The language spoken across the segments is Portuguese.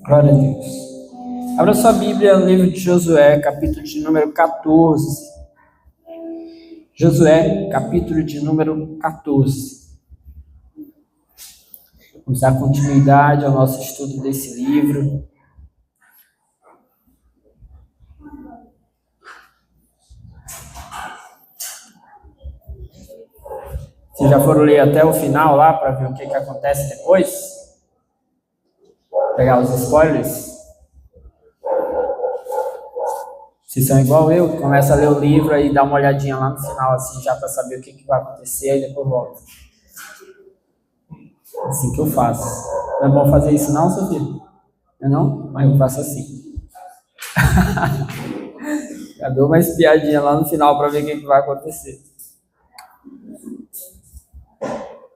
Glória a Deus. Abra sua Bíblia no livro de Josué, capítulo de número 14. Josué, capítulo de número 14. Vamos dar continuidade ao nosso estudo desse livro. Vocês já foram ler até o final lá para ver o que acontece depois? Pegar os spoilers? Vocês são igual eu, começa a ler o livro aí dá uma olhadinha lá no final, assim, já para saber o que vai acontecer, aí depois volta. Assim que eu faço. Não é bom fazer isso não, Sofia? Não é não? Mas eu faço assim. Já dou uma espiadinha lá no final para ver o que vai acontecer.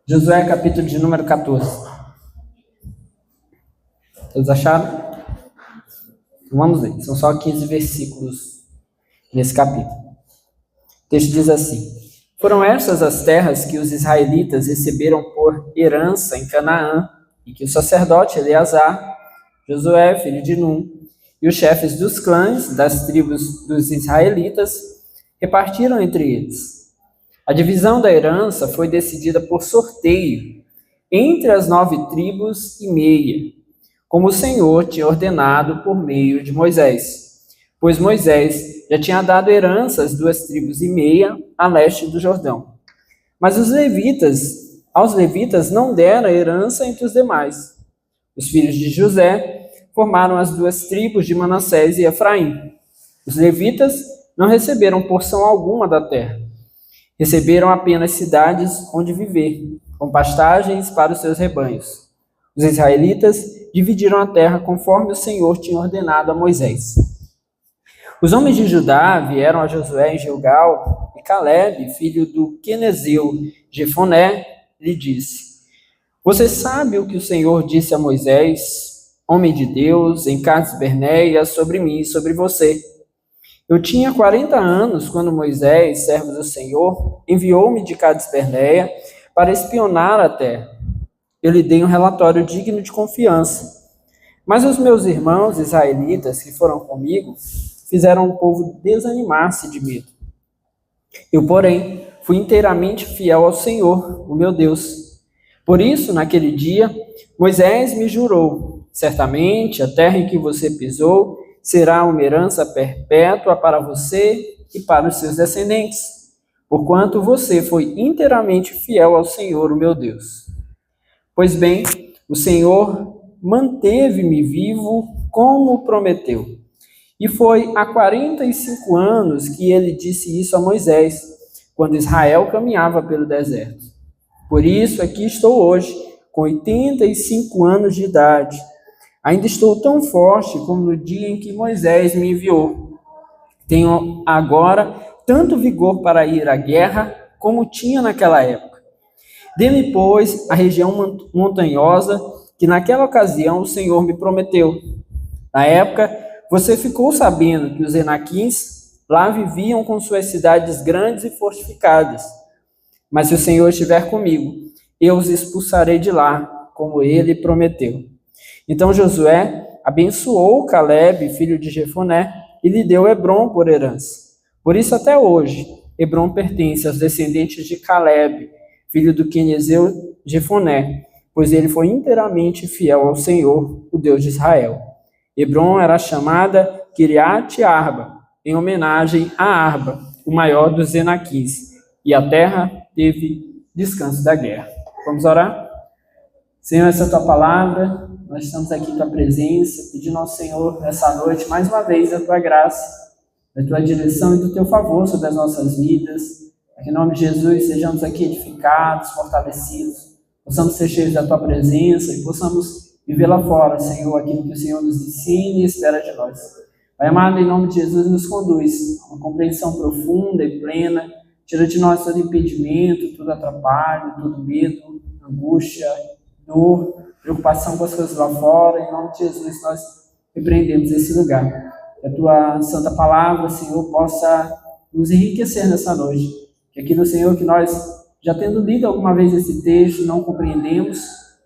Josué, capítulo de número 14. Todos acharam? Vamos ler. São só 15 versículos nesse capítulo. O texto diz assim: Foram estas as terras que os israelitas receberam por herança em Canaã, e que o sacerdote Eleazar, Josué, filho de Num, e os chefes dos clãs das tribos dos israelitas repartiram entre eles. A divisão da herança foi decidida por sorteio entre as 9 tribos e meia, como o Senhor tinha ordenado por meio de Moisés, pois Moisés já tinha dado herança às 2 tribos e meia a leste do Jordão. Mas aos levitas não deram herança entre os demais. Os filhos de José formaram as 2 tribos de Manassés e Efraim. Os levitas não receberam porção alguma da terra. Receberam apenas cidades onde viver, com pastagens para os seus rebanhos. Os israelitas dividiram a terra conforme o Senhor tinha ordenado a Moisés. Os homens de Judá vieram a Josué em Gilgal, e Caleb, filho do Quenezeu Jefoné, lhe disse: Você sabe o que o Senhor disse a Moisés, homem de Deus, em Cades Barneia, sobre mim e sobre você. Eu tinha 40 anos quando Moisés, servo do Senhor, enviou-me de Cades Barneia para espionar a terra. Eu lhe dei um relatório digno de confiança. Mas os meus irmãos israelitas que foram comigo fizeram o povo desanimar-se de medo. Eu, porém, fui inteiramente fiel ao Senhor, o meu Deus. Por isso, naquele dia, Moisés me jurou: certamente a terra em que você pisou será uma herança perpétua para você e para os seus descendentes, porquanto você foi inteiramente fiel ao Senhor, o meu Deus. Pois bem, o Senhor manteve-me vivo como prometeu. E foi há 45 anos que ele disse isso a Moisés, quando Israel caminhava pelo deserto. Por isso aqui estou hoje, com 85 anos de idade. Ainda estou tão forte como no dia em que Moisés me enviou. Tenho agora tanto vigor para ir à guerra como tinha naquela época. Dê-me, pois, a região montanhosa que naquela ocasião o Senhor me prometeu. Na época, você ficou sabendo que os Enaquins lá viviam com suas cidades grandes e fortificadas. Mas se o Senhor estiver comigo, eu os expulsarei de lá, como ele prometeu. Então Josué abençoou Caleb, filho de Jefoné, e lhe deu Hebrom por herança. Por isso até hoje, Hebrom pertence aos descendentes de Caleb, filho do Quenezeu Jefoné, pois ele foi inteiramente fiel ao Senhor, o Deus de Israel. Hebrom era chamada Kiriat Arba, em homenagem a Arba, o maior dos Enaquins, e a terra teve descanso da guerra. Vamos orar? Senhor, essa é a tua palavra, nós estamos aqui em tua presença, pedindo ao Senhor nessa noite, mais uma vez, a tua graça, a tua direção e do teu favor sobre as nossas vidas. Que em nome de Jesus sejamos aqui edificados, fortalecidos, possamos ser cheios da tua presença e possamos viver lá fora, Senhor, aquilo que o Senhor nos ensina e espera de nós. Pai amado, em nome de Jesus, nos conduz a uma compreensão profunda e plena, tira de nós todo impedimento, todo atrapalho, todo medo, angústia, dor, preocupação com as coisas lá fora. Em nome de Jesus, nós repreendemos esse lugar. Que a tua santa palavra, Senhor, possa nos enriquecer nessa noite. Que aquilo, Senhor, que nós, já tendo lido alguma vez esse texto, não compreendemos,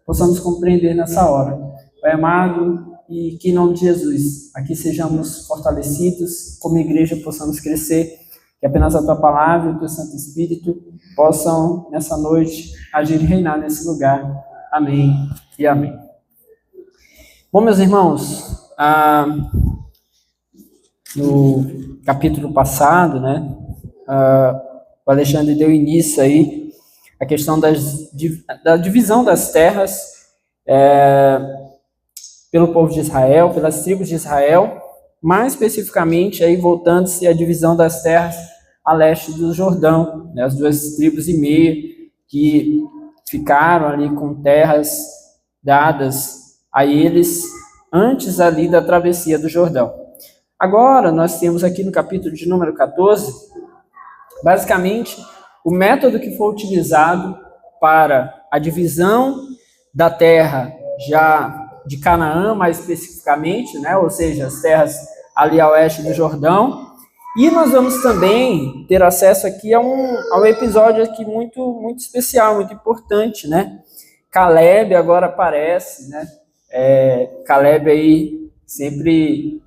possamos compreender nessa hora. Pai amado, e que, em nome de Jesus, aqui sejamos fortalecidos, como igreja possamos crescer, que apenas a Tua Palavra e o Teu Santo Espírito possam, nessa noite, agir e reinar nesse lugar. Amém e amém. Bom, meus irmãos, no capítulo passado, né, o Alexandre deu início aí à questão da divisão das terras pelo povo de Israel, pelas tribos de Israel, mais especificamente aí voltando-se à divisão das terras a leste do Jordão, né, as 2,5 tribos que ficaram ali com terras dadas a eles antes ali da travessia do Jordão. Agora, nós temos aqui no capítulo de número 14, basicamente, o método que foi utilizado para a divisão da terra já de Canaã, mais especificamente, né, ou seja, as terras ali a oeste do Jordão. E nós vamos também ter acesso aqui a um episódio aqui muito especial, muito importante, né? Caleb agora aparece, né? Caleb aí sempre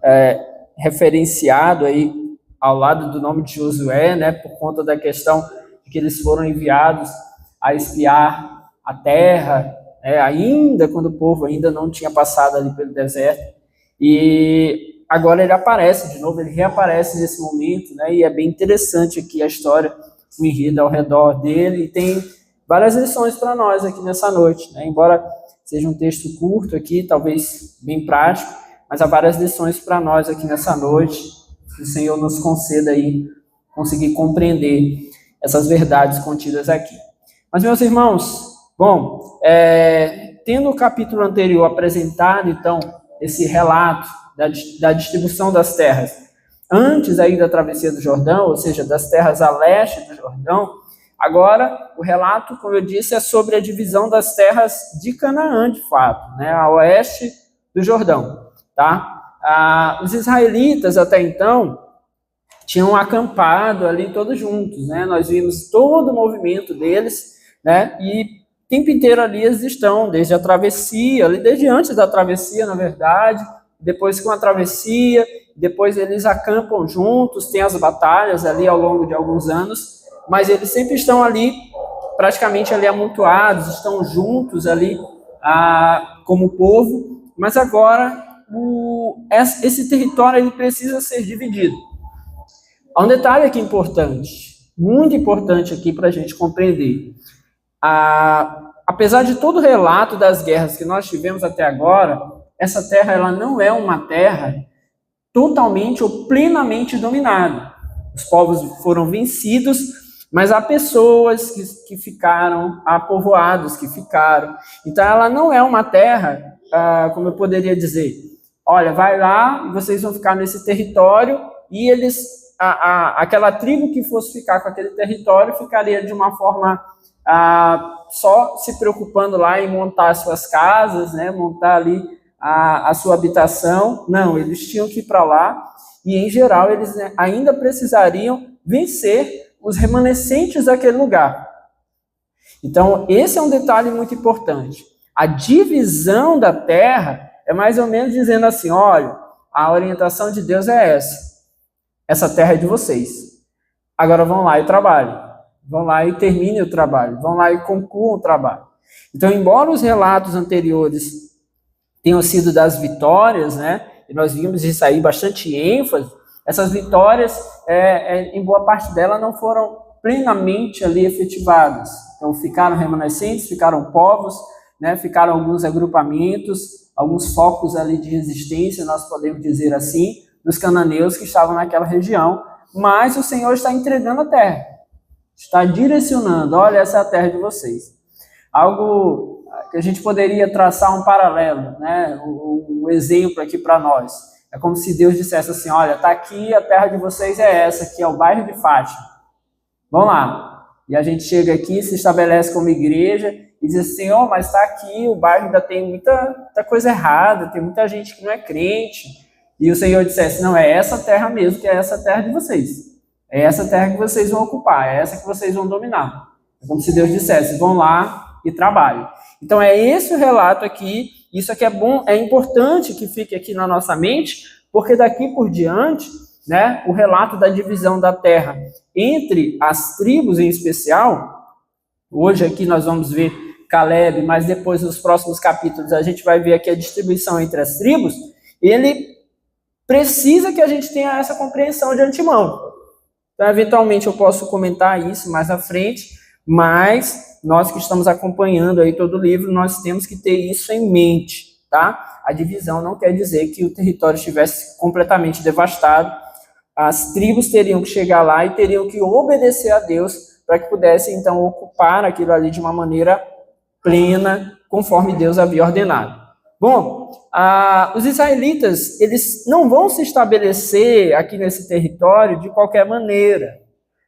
referenciado aí ao lado do nome de Josué, né? Por conta da questão de que eles foram enviados a espiar a terra, ainda quando o povo ainda não tinha passado ali pelo deserto. E agora ele aparece de novo, ele reaparece nesse momento, né? E é bem interessante aqui a história, o enredo ao redor dele, e tem várias lições para nós aqui nessa noite, né? Embora seja um texto curto aqui, talvez bem prático, mas há várias lições para nós aqui nessa noite, que o Senhor nos conceda aí conseguir compreender essas verdades contidas aqui. Mas, meus irmãos, bom, tendo o capítulo anterior apresentado, então, esse relato da distribuição das terras antes aí da travessia do Jordão, ou seja, das terras a leste do Jordão, agora o relato, como eu disse, é sobre a divisão das terras de Canaã, de fato, né, a oeste do Jordão, tá? Os israelitas até então tinham acampado ali todos juntos, né? Nós vimos todo o movimento deles, né? E o tempo inteiro ali eles estão, desde a travessia, ali desde antes da travessia, na verdade, depois com a travessia, depois eles acampam juntos, tem as batalhas ali ao longo de alguns anos, mas eles sempre estão ali, praticamente ali amontoados, estão juntos ali como povo, mas agora esse território ele precisa ser dividido. Há um detalhe aqui importante, muito importante aqui para a gente compreender. Apesar de todo o relato das guerras que nós tivemos até agora, essa terra ela não é uma terra totalmente ou plenamente dominada. Os povos foram vencidos, mas há pessoas que ficaram, há povoados que ficaram. Então ela não é uma terra, como eu poderia dizer, olha, vai lá e vocês vão ficar nesse território e aquela tribo que fosse ficar com aquele território ficaria de uma forma só se preocupando lá em montar as suas casas, né, montar ali a sua habitação. Não, eles tinham que ir para lá e, em geral, eles ainda precisariam vencer os remanescentes daquele lugar. Então, esse é um detalhe muito importante. A divisão da terra é mais ou menos dizendo assim, olha, a orientação de Deus é essa terra é de vocês. Agora vão lá e trabalhem. Vão lá e terminem o trabalho. Vão lá e concluam o trabalho. Então, embora os relatos anteriores tenham sido das vitórias, né? E nós vimos isso aí bastante ênfase. Essas vitórias, em boa parte delas, não foram plenamente ali efetivadas. Então, ficaram remanescentes, ficaram povos, né? Ficaram alguns agrupamentos, alguns focos ali de resistência, nós podemos dizer assim, dos cananeus que estavam naquela região. Mas o Senhor está entregando a terra, está direcionando, olha, essa é a terra de vocês. Algo que a gente poderia traçar um paralelo, né? Um exemplo aqui para nós. É como se Deus dissesse assim, olha, está aqui, a terra de vocês é essa, aqui é o bairro de Fátima. Vamos lá. E a gente chega aqui, se estabelece como igreja e diz assim, Senhor, mas está aqui, o bairro ainda tem muita coisa errada, tem muita gente que não é crente. E o Senhor dissesse, não, é essa terra mesmo, que é essa terra de vocês. É essa terra que vocês vão ocupar, é essa que vocês vão dominar. É como se Deus dissesse, vão lá e trabalhem. Então é esse o relato aqui, Isso aqui é bom, é importante que fique aqui na nossa mente, porque daqui por diante, né, o relato da divisão da terra entre as tribos em especial, hoje aqui nós vamos ver Caleb, mas depois nos próximos capítulos a gente vai ver aqui a distribuição entre as tribos, ele precisa que a gente tenha essa compreensão de antemão. Então, eventualmente eu posso comentar isso mais à frente, mas nós que estamos acompanhando aí todo o livro, nós temos que ter isso em mente, tá? A divisão não quer dizer que o território estivesse completamente devastado. As tribos teriam que chegar lá e teriam que obedecer a Deus para que pudessem, então, ocupar aquilo ali de uma maneira plena, conforme Deus havia ordenado. Bom, os israelitas, eles não vão se estabelecer aqui nesse território de qualquer maneira.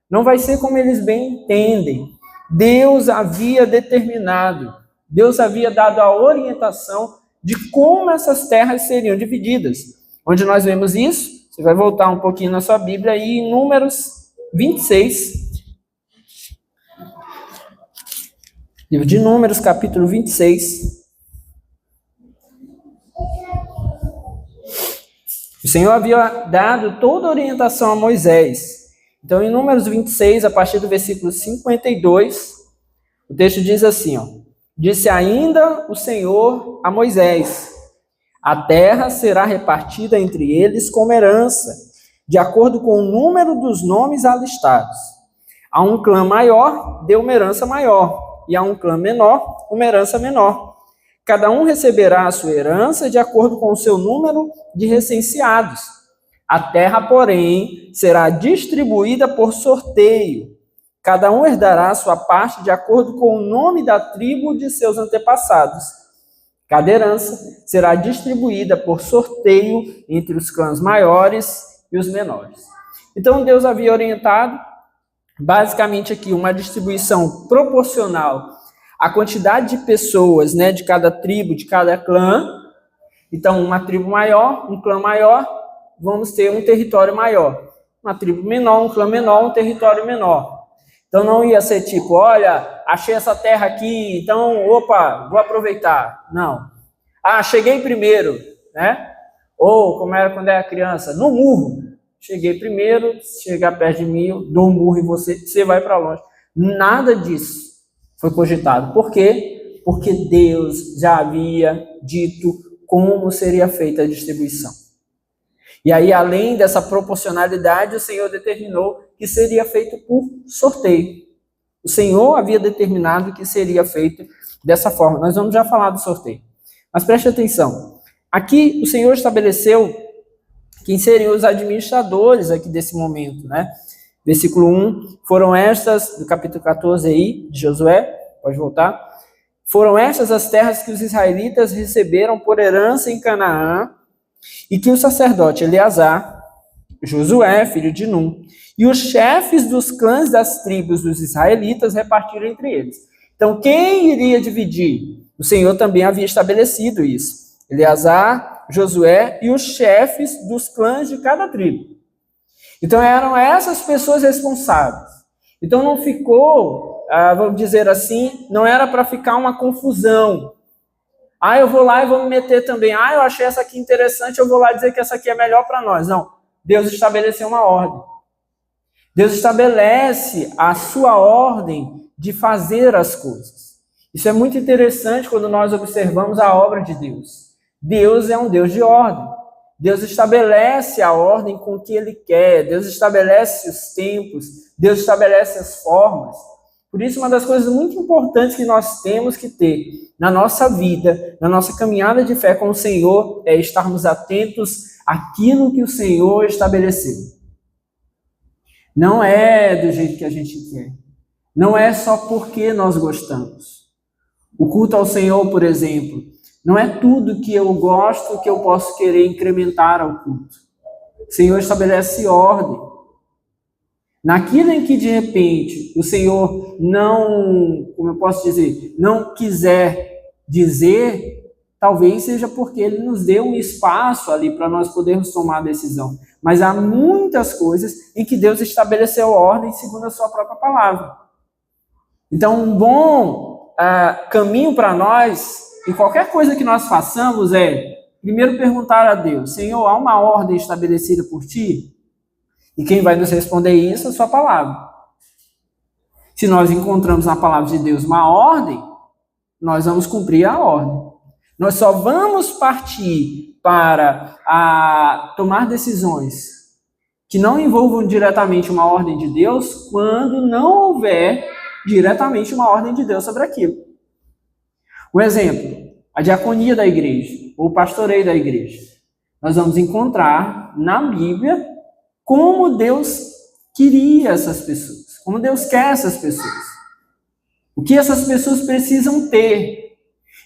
Não vai ser como eles bem entendem. Deus havia determinado, Deus havia dado a orientação de como essas terras seriam divididas. Onde nós vemos isso, você vai voltar um pouquinho na sua Bíblia aí em Números 26. Livro de Números, capítulo 26. O Senhor havia dado toda a orientação a Moisés. Então, em Números 26, a partir do versículo 52, o texto diz assim, ó: Disse ainda o Senhor a Moisés: A terra será repartida entre eles como herança, de acordo com o número dos nomes alistados. A um clã maior, deu uma herança maior, e a um clã menor, uma herança menor. Cada um receberá a sua herança de acordo com o seu número de recenseados. A terra, porém, será distribuída por sorteio. Cada um herdará a sua parte de acordo com o nome da tribo de seus antepassados. Cada herança será distribuída por sorteio entre os clãs maiores e os menores. Então, Deus havia orientado, basicamente aqui, uma distribuição proporcional à quantidade de pessoas, né, de cada tribo, de cada clã. Então, uma tribo maior, um clã maior, vamos ter um território maior. Uma tribo menor, um clã menor, um território menor. Então, não ia ser tipo, olha, achei essa terra aqui, então, opa, vou aproveitar. Não. Cheguei primeiro, né? Ou, como era quando era criança, no murro. Cheguei primeiro, chegar perto de mim, eu dou um murro em você, você vai para longe. Nada disso foi cogitado. Por quê? Porque Deus já havia dito como seria feita a distribuição. E aí, além dessa proporcionalidade, o Senhor determinou que seria feito por sorteio. O Senhor havia determinado que seria feito dessa forma. Nós vamos já falar do sorteio. Mas preste atenção. Aqui, o Senhor estabeleceu quem seriam os administradores aqui desse momento, né? Versículo 1, foram estas, do capítulo 14 aí, de Josué, pode voltar. Foram estas as terras que os israelitas receberam por herança em Canaã, e que o sacerdote Eleazar, Josué, filho de Num, e os chefes dos clãs das tribos dos israelitas repartiram entre eles. Então, quem iria dividir? O Senhor também havia estabelecido isso. Eleazar, Josué e os chefes dos clãs de cada tribo. Então, eram essas pessoas responsáveis. Então, não ficou, vamos dizer assim, não era para ficar uma confusão. Eu vou lá e vou me meter também. Eu achei essa aqui interessante, eu vou lá dizer que essa aqui é melhor para nós. Não, Deus estabeleceu uma ordem. Deus estabelece a sua ordem de fazer as coisas. Isso é muito interessante quando nós observamos a obra de Deus. Deus é um Deus de ordem. Deus estabelece a ordem com o que Ele quer. Deus estabelece os tempos. Deus estabelece as formas. Por isso, uma das coisas muito importantes que nós temos que ter na nossa vida, na nossa caminhada de fé com o Senhor, é estarmos atentos àquilo que o Senhor estabeleceu. Não é do jeito que a gente quer. Não é só porque nós gostamos. O culto ao Senhor, por exemplo, não é tudo que eu gosto que eu posso querer incrementar ao culto. O Senhor estabelece ordem. Naquilo em que, de repente, o Senhor não, como eu posso dizer, não quiser dizer, talvez seja porque Ele nos deu um espaço ali para nós podermos tomar a decisão. Mas há muitas coisas em que Deus estabeleceu ordem segundo a sua própria palavra. Então, um bom caminho para nós e qualquer coisa que nós façamos primeiro perguntar a Deus: Senhor, há uma ordem estabelecida por ti? E quem vai nos responder isso é a sua palavra. Se nós encontramos na palavra de Deus uma ordem, nós vamos cumprir a ordem. Nós só vamos partir para tomar decisões que não envolvam diretamente uma ordem de Deus quando não houver diretamente uma ordem de Deus sobre aquilo. Um exemplo, a diaconia da igreja, ou o pastoreio da igreja. Nós vamos encontrar na Bíblia como Deus queria essas pessoas, como Deus quer essas pessoas. O que essas pessoas precisam ter.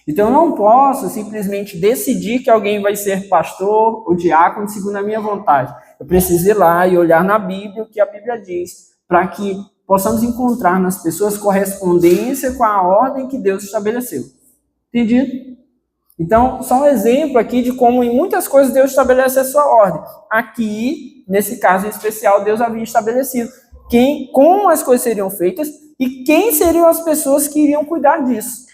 Então eu não posso simplesmente decidir que alguém vai ser pastor ou diácono segundo a minha vontade. Eu preciso ir lá e olhar na Bíblia o que a Bíblia diz, para que possamos encontrar nas pessoas correspondência com a ordem que Deus estabeleceu. Entendido? Então, só um exemplo aqui de como em muitas coisas Deus estabelece a sua ordem. Aqui, nesse caso em especial, Deus havia estabelecido como as coisas seriam feitas e quem seriam as pessoas que iriam cuidar disso.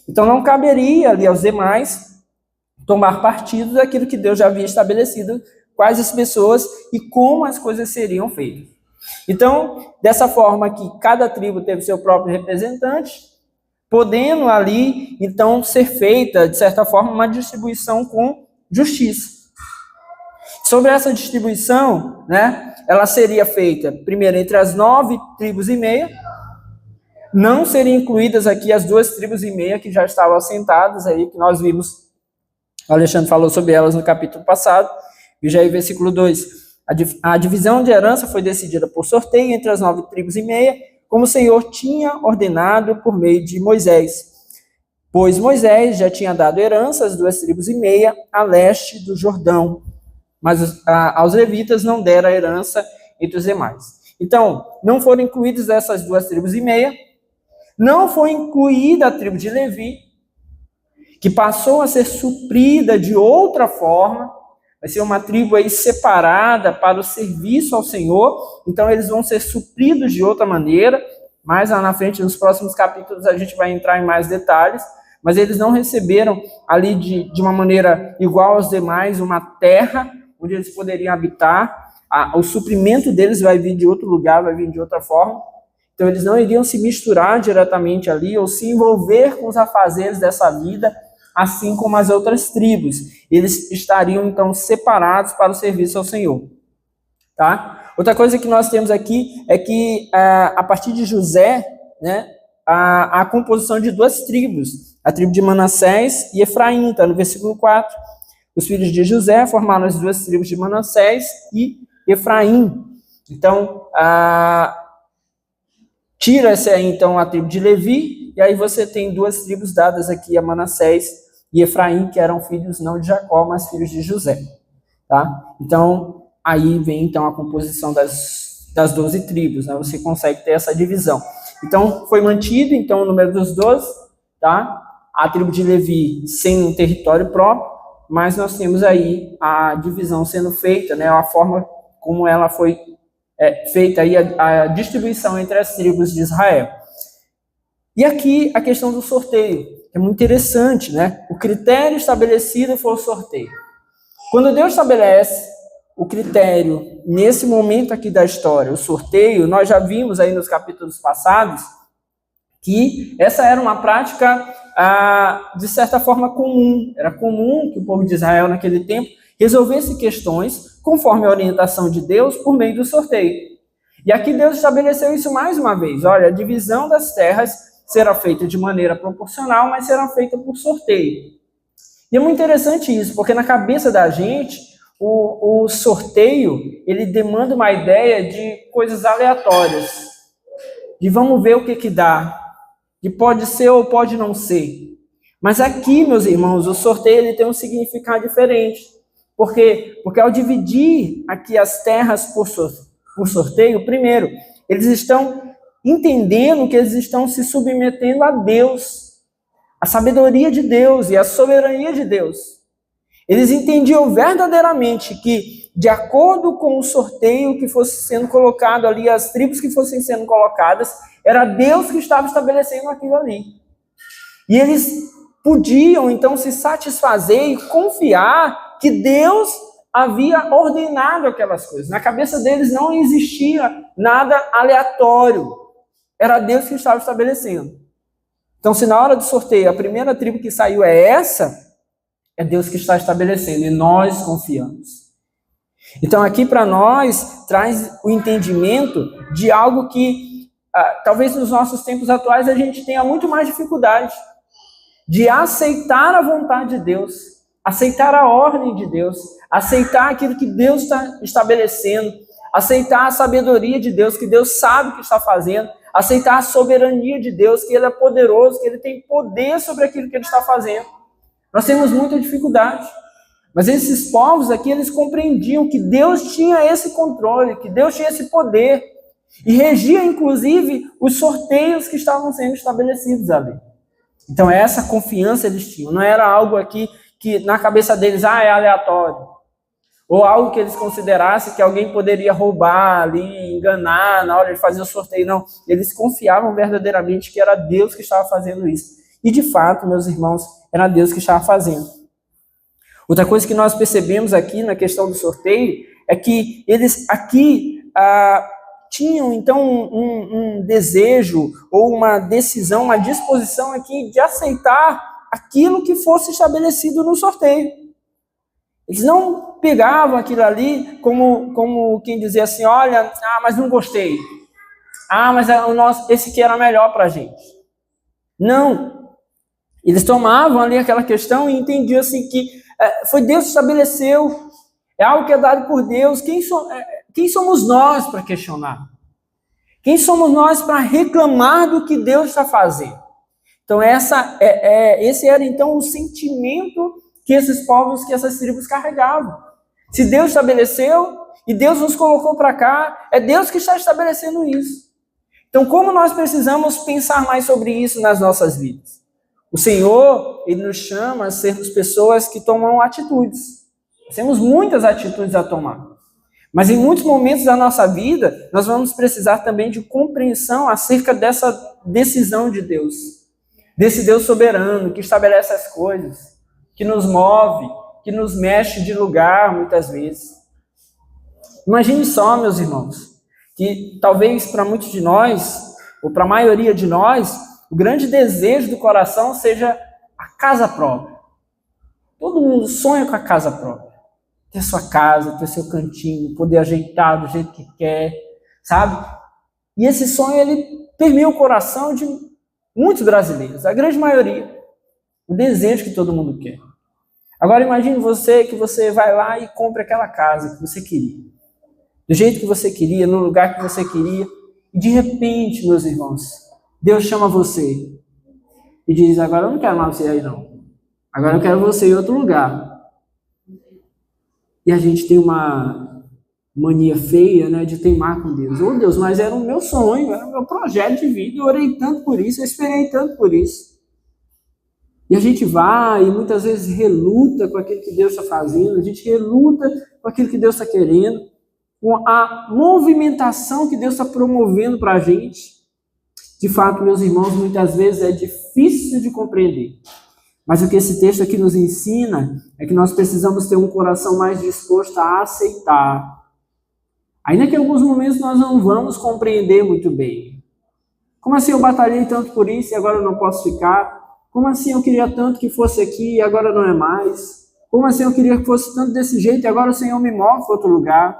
Então, não caberia ali aos demais tomar partido daquilo que Deus já havia estabelecido, quais as pessoas e como as coisas seriam feitas. Então, dessa forma que cada tribo teve seu próprio representante, podendo ali, então, ser feita, de certa forma, uma distribuição com justiça. Sobre essa distribuição, ela seria feita, primeiro, entre as 9 tribos e meia. Não seriam incluídas aqui as 2 tribos e meia que já estavam assentadas aí, que nós vimos, o Alexandre falou sobre elas no capítulo passado. Veja aí, versículo 2. A divisão de herança foi decidida por sorteio entre as 9 tribos e meia, como o Senhor tinha ordenado por meio de Moisés. Pois Moisés já tinha dado herança às 2 tribos e meia a leste do Jordão, mas aos levitas não dera herança entre os demais. Então, não foram incluídas essas 2 tribos e meia, não foi incluída a tribo de Levi, que passou a ser suprida de outra forma, vai ser uma tribo aí separada para o serviço ao Senhor, então eles vão ser supridos de outra maneira. Mais lá na frente, nos próximos capítulos, a gente vai entrar em mais detalhes, mas eles não receberam ali de uma maneira igual aos demais uma terra onde eles poderiam habitar. O suprimento deles vai vir de outro lugar, vai vir de outra forma. Então eles não iriam se misturar diretamente ali ou se envolver com os afazeres dessa vida, assim como as outras tribos. Eles estariam, então, separados para o serviço ao Senhor. Tá? Outra coisa que nós temos aqui é que, a partir de José, a composição de 2 tribos, a tribo de Manassés e Efraim, está no versículo 4. Os filhos de José formaram as 2 tribos de Manassés e Efraim. Então, tira-se aí, então, a tribo de Levi, e aí você tem 2 tribos dadas aqui a Manassés e Efraim, que eram filhos não de Jacó, mas filhos de José. Tá? Então, aí vem então a composição das 12 tribos, Você consegue ter essa divisão. Então, foi mantido então o número dos 12, tá? A tribo de Levi sem um território próprio, mas nós temos aí a divisão sendo feita, a forma como ela foi feita aí a distribuição entre as tribos de Israel. E aqui a questão do sorteio. É muito interessante, O critério estabelecido foi o sorteio. Quando Deus estabelece o critério, nesse momento aqui da história, o sorteio, nós já vimos aí nos capítulos passados, que essa era uma prática, de certa forma, comum. Era comum que o povo de Israel, naquele tempo, resolvesse questões conforme a orientação de Deus por meio do sorteio. E aqui Deus estabeleceu isso mais uma vez. Olha, a divisão das terras será feita de maneira proporcional, mas será feita por sorteio. E é muito interessante isso, porque na cabeça da gente, o sorteio, ele demanda uma ideia de coisas aleatórias, de vamos ver o que dá, de pode ser ou pode não ser. Mas aqui, meus irmãos, o sorteio ele tem um significado diferente. Por quê? Porque ao dividir aqui as terras por sorteio, primeiro, eles estão entendendo que eles estão se submetendo a Deus, a sabedoria de Deus e a soberania de Deus. Eles entendiam verdadeiramente que, de acordo com o sorteio que fosse sendo colocado ali, as tribos que fossem sendo colocadas, era Deus que estava estabelecendo aquilo ali. E eles podiam então se satisfazer e confiar que Deus havia ordenado aquelas coisas. Na cabeça deles não existia nada aleatório. Era Deus que estava estabelecendo. Então, se na hora do sorteio a primeira tribo que saiu é essa, é Deus que está estabelecendo e nós confiamos. Então, aqui para nós traz o entendimento de algo que talvez nos nossos tempos atuais a gente tenha muito mais dificuldade de aceitar a vontade de Deus, aceitar a ordem de Deus, aceitar aquilo que Deus está estabelecendo, aceitar a sabedoria de Deus, que Deus sabe o que está fazendo, aceitar a soberania de Deus, que Ele é poderoso, que Ele tem poder sobre aquilo que Ele está fazendo. Nós temos muita dificuldade. Mas esses povos aqui, eles compreendiam que Deus tinha esse controle, que Deus tinha esse poder, e regia, inclusive, os sorteios que estavam sendo estabelecidos ali. Então, essa confiança eles tinham. Não era algo aqui que na cabeça deles, é aleatório. Ou algo que eles considerassem que alguém poderia roubar ali, enganar na hora de fazer o sorteio. Não, eles confiavam verdadeiramente que era Deus que estava fazendo isso. E, de fato, meus irmãos, era Deus que estava fazendo. Outra coisa que nós percebemos aqui na questão do sorteio é que eles aqui tinham, então, um desejo ou uma decisão, uma disposição aqui de aceitar aquilo que fosse estabelecido no sorteio. Eles não pegavam aquilo ali como quem dizia assim, olha, mas não gostei. Mas esse aqui era melhor para a gente. Não. Eles tomavam ali aquela questão e entendiam assim que foi Deus que estabeleceu, é algo que é dado por Deus. Quem somos nós para questionar? Quem somos nós para reclamar do que Deus está fazendo? Então, esse era então o sentimento que esses povos, que essas tribos carregavam. Se Deus estabeleceu e Deus nos colocou para cá, é Deus que está estabelecendo isso. Então, como nós precisamos pensar mais sobre isso nas nossas vidas? O Senhor, Ele nos chama a sermos pessoas que tomam atitudes. Nós temos muitas atitudes a tomar. Mas em muitos momentos da nossa vida, nós vamos precisar também de compreensão acerca dessa decisão de Deus. Desse Deus soberano, que estabelece as coisas, que nos move, que nos mexe de lugar muitas vezes. Imagine só, meus irmãos, que talvez para muitos de nós, ou para a maioria de nós, o grande desejo do coração seja a casa própria. Todo mundo sonha com a casa própria. Ter sua casa, ter seu cantinho, poder ajeitar do jeito que quer, sabe? E esse sonho, ele permeia o coração de muitos brasileiros, a grande maioria. O desejo que todo mundo quer. Agora imagine que você vai lá e compra aquela casa que você queria. Do jeito que você queria, no lugar que você queria. E de repente, meus irmãos, Deus chama você e diz, agora eu não quero mais você aí não. Agora eu quero você em outro lugar. E a gente tem uma mania feia, né, de teimar com Deus. Oh Deus, mas era o meu sonho, era o meu projeto de vida, eu orei tanto por isso, eu esperei tanto por isso. E a gente vai e muitas vezes reluta com aquilo que Deus está fazendo, a gente reluta com aquilo que Deus está querendo, com a movimentação que Deus está promovendo para a gente. De fato, meus irmãos, muitas vezes é difícil de compreender. Mas o que esse texto aqui nos ensina é que nós precisamos ter um coração mais disposto a aceitar. Ainda que em alguns momentos nós não vamos compreender muito bem. Como assim eu batalhei tanto por isso e agora eu não posso ficar? Como assim eu queria tanto que fosse aqui e agora não é mais? Como assim eu queria que fosse tanto desse jeito e agora o Senhor me move para outro lugar?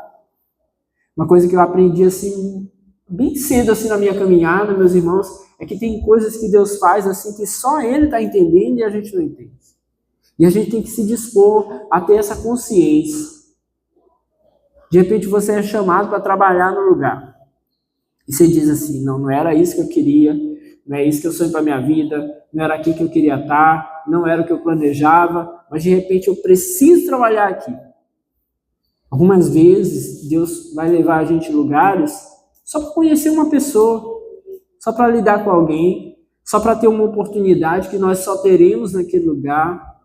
Uma coisa que eu aprendi assim, bem cedo assim na minha caminhada, meus irmãos, é que tem coisas que Deus faz assim que só Ele está entendendo e a gente não entende. E a gente tem que se dispor a ter essa consciência. De repente você é chamado para trabalhar no lugar. E você diz assim, não era isso que eu queria, não é isso que eu sonho para a minha vida, não era aqui que eu queria estar, não era o que eu planejava, mas de repente eu preciso trabalhar aqui. Algumas vezes Deus vai levar a gente em lugares só para conhecer uma pessoa, só para lidar com alguém, só para ter uma oportunidade que nós só teremos naquele lugar.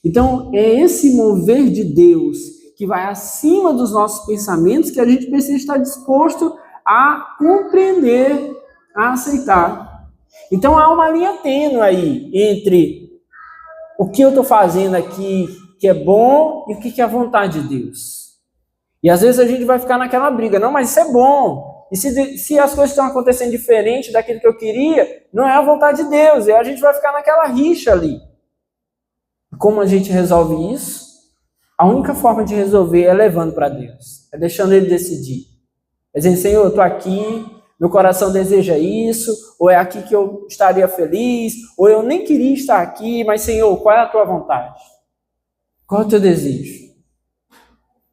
Então, é esse mover de Deus que vai acima dos nossos pensamentos que a gente precisa estar disposto a compreender, a aceitar. Então, há uma linha tênue aí entre o que eu estou fazendo aqui que é bom e o que é a vontade de Deus. E às vezes a gente vai ficar naquela briga, não, mas isso é bom. E se as coisas estão acontecendo diferente daquilo que eu queria, não é a vontade de Deus. E a gente vai ficar naquela rixa ali. Como a gente resolve isso? A única forma de resolver é levando para Deus. É deixando Ele decidir. É dizendo, Senhor, eu estou aqui, meu coração deseja isso, ou é aqui que eu estaria feliz, ou eu nem queria estar aqui, mas Senhor, qual é a tua vontade? Qual é o teu desejo?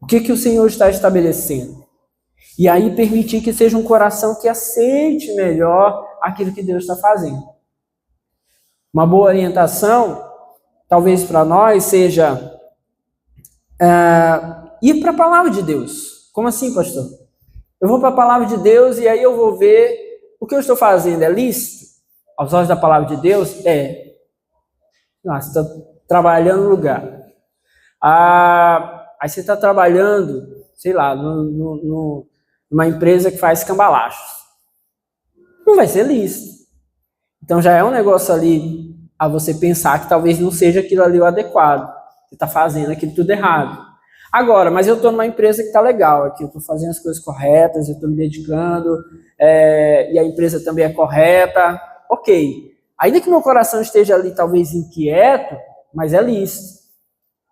O que o Senhor está estabelecendo? E aí permitir que seja um coração que aceite melhor aquilo que Deus está fazendo. Uma boa orientação, talvez para nós, seja ir para a palavra de Deus. Como assim, pastor? Eu vou para a palavra de Deus e aí eu vou ver o que eu estou fazendo. É lícito? Aos olhos da palavra de Deus? É. Você está trabalhando no lugar. Aí você está trabalhando, sei lá, numa empresa que faz cambalachos. Não vai ser lícito. Então já é um negócio ali a você pensar que talvez não seja aquilo ali o adequado. Você está fazendo aquilo tudo errado. Agora, mas eu estou numa empresa que está legal aqui, eu estou fazendo as coisas corretas, eu estou me dedicando, e a empresa também é correta, ok. Ainda que meu coração esteja ali talvez inquieto, mas é lícito.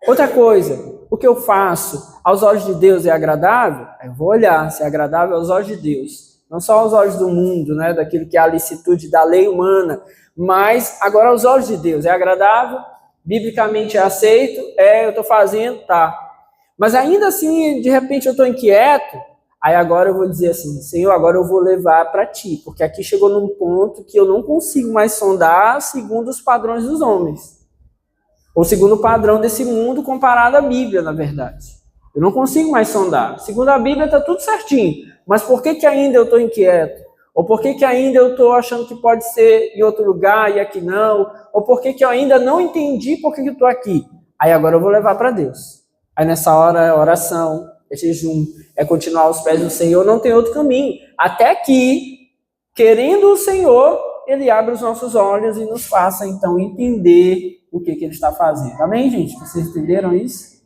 Outra coisa, o que eu faço aos olhos de Deus é agradável? Eu vou olhar se é agradável aos olhos de Deus. Não só aos olhos do mundo, né, daquilo que é a licitude da lei humana, mas agora aos olhos de Deus. É agradável? Biblicamente é aceito? Eu estou fazendo? Tá. Mas ainda assim, de repente eu estou inquieto, aí agora eu vou dizer assim, Senhor, agora eu vou levar para ti, porque aqui chegou num ponto que eu não consigo mais sondar segundo os padrões dos homens. Ou segundo o padrão desse mundo comparado à Bíblia, na verdade. Eu não consigo mais sondar. Segundo a Bíblia está tudo certinho. Mas por que ainda eu estou inquieto? Ou por que ainda eu estou achando que pode ser em outro lugar e aqui não? Ou por que eu ainda não entendi por que eu estou aqui? Aí agora eu vou levar para Deus. Aí nessa hora é oração, é jejum, é continuar aos pés do Senhor, não tem outro caminho. Até que, querendo o Senhor, Ele abre os nossos olhos e nos faça então entender o que Ele está fazendo. Amém, gente? Vocês entenderam isso?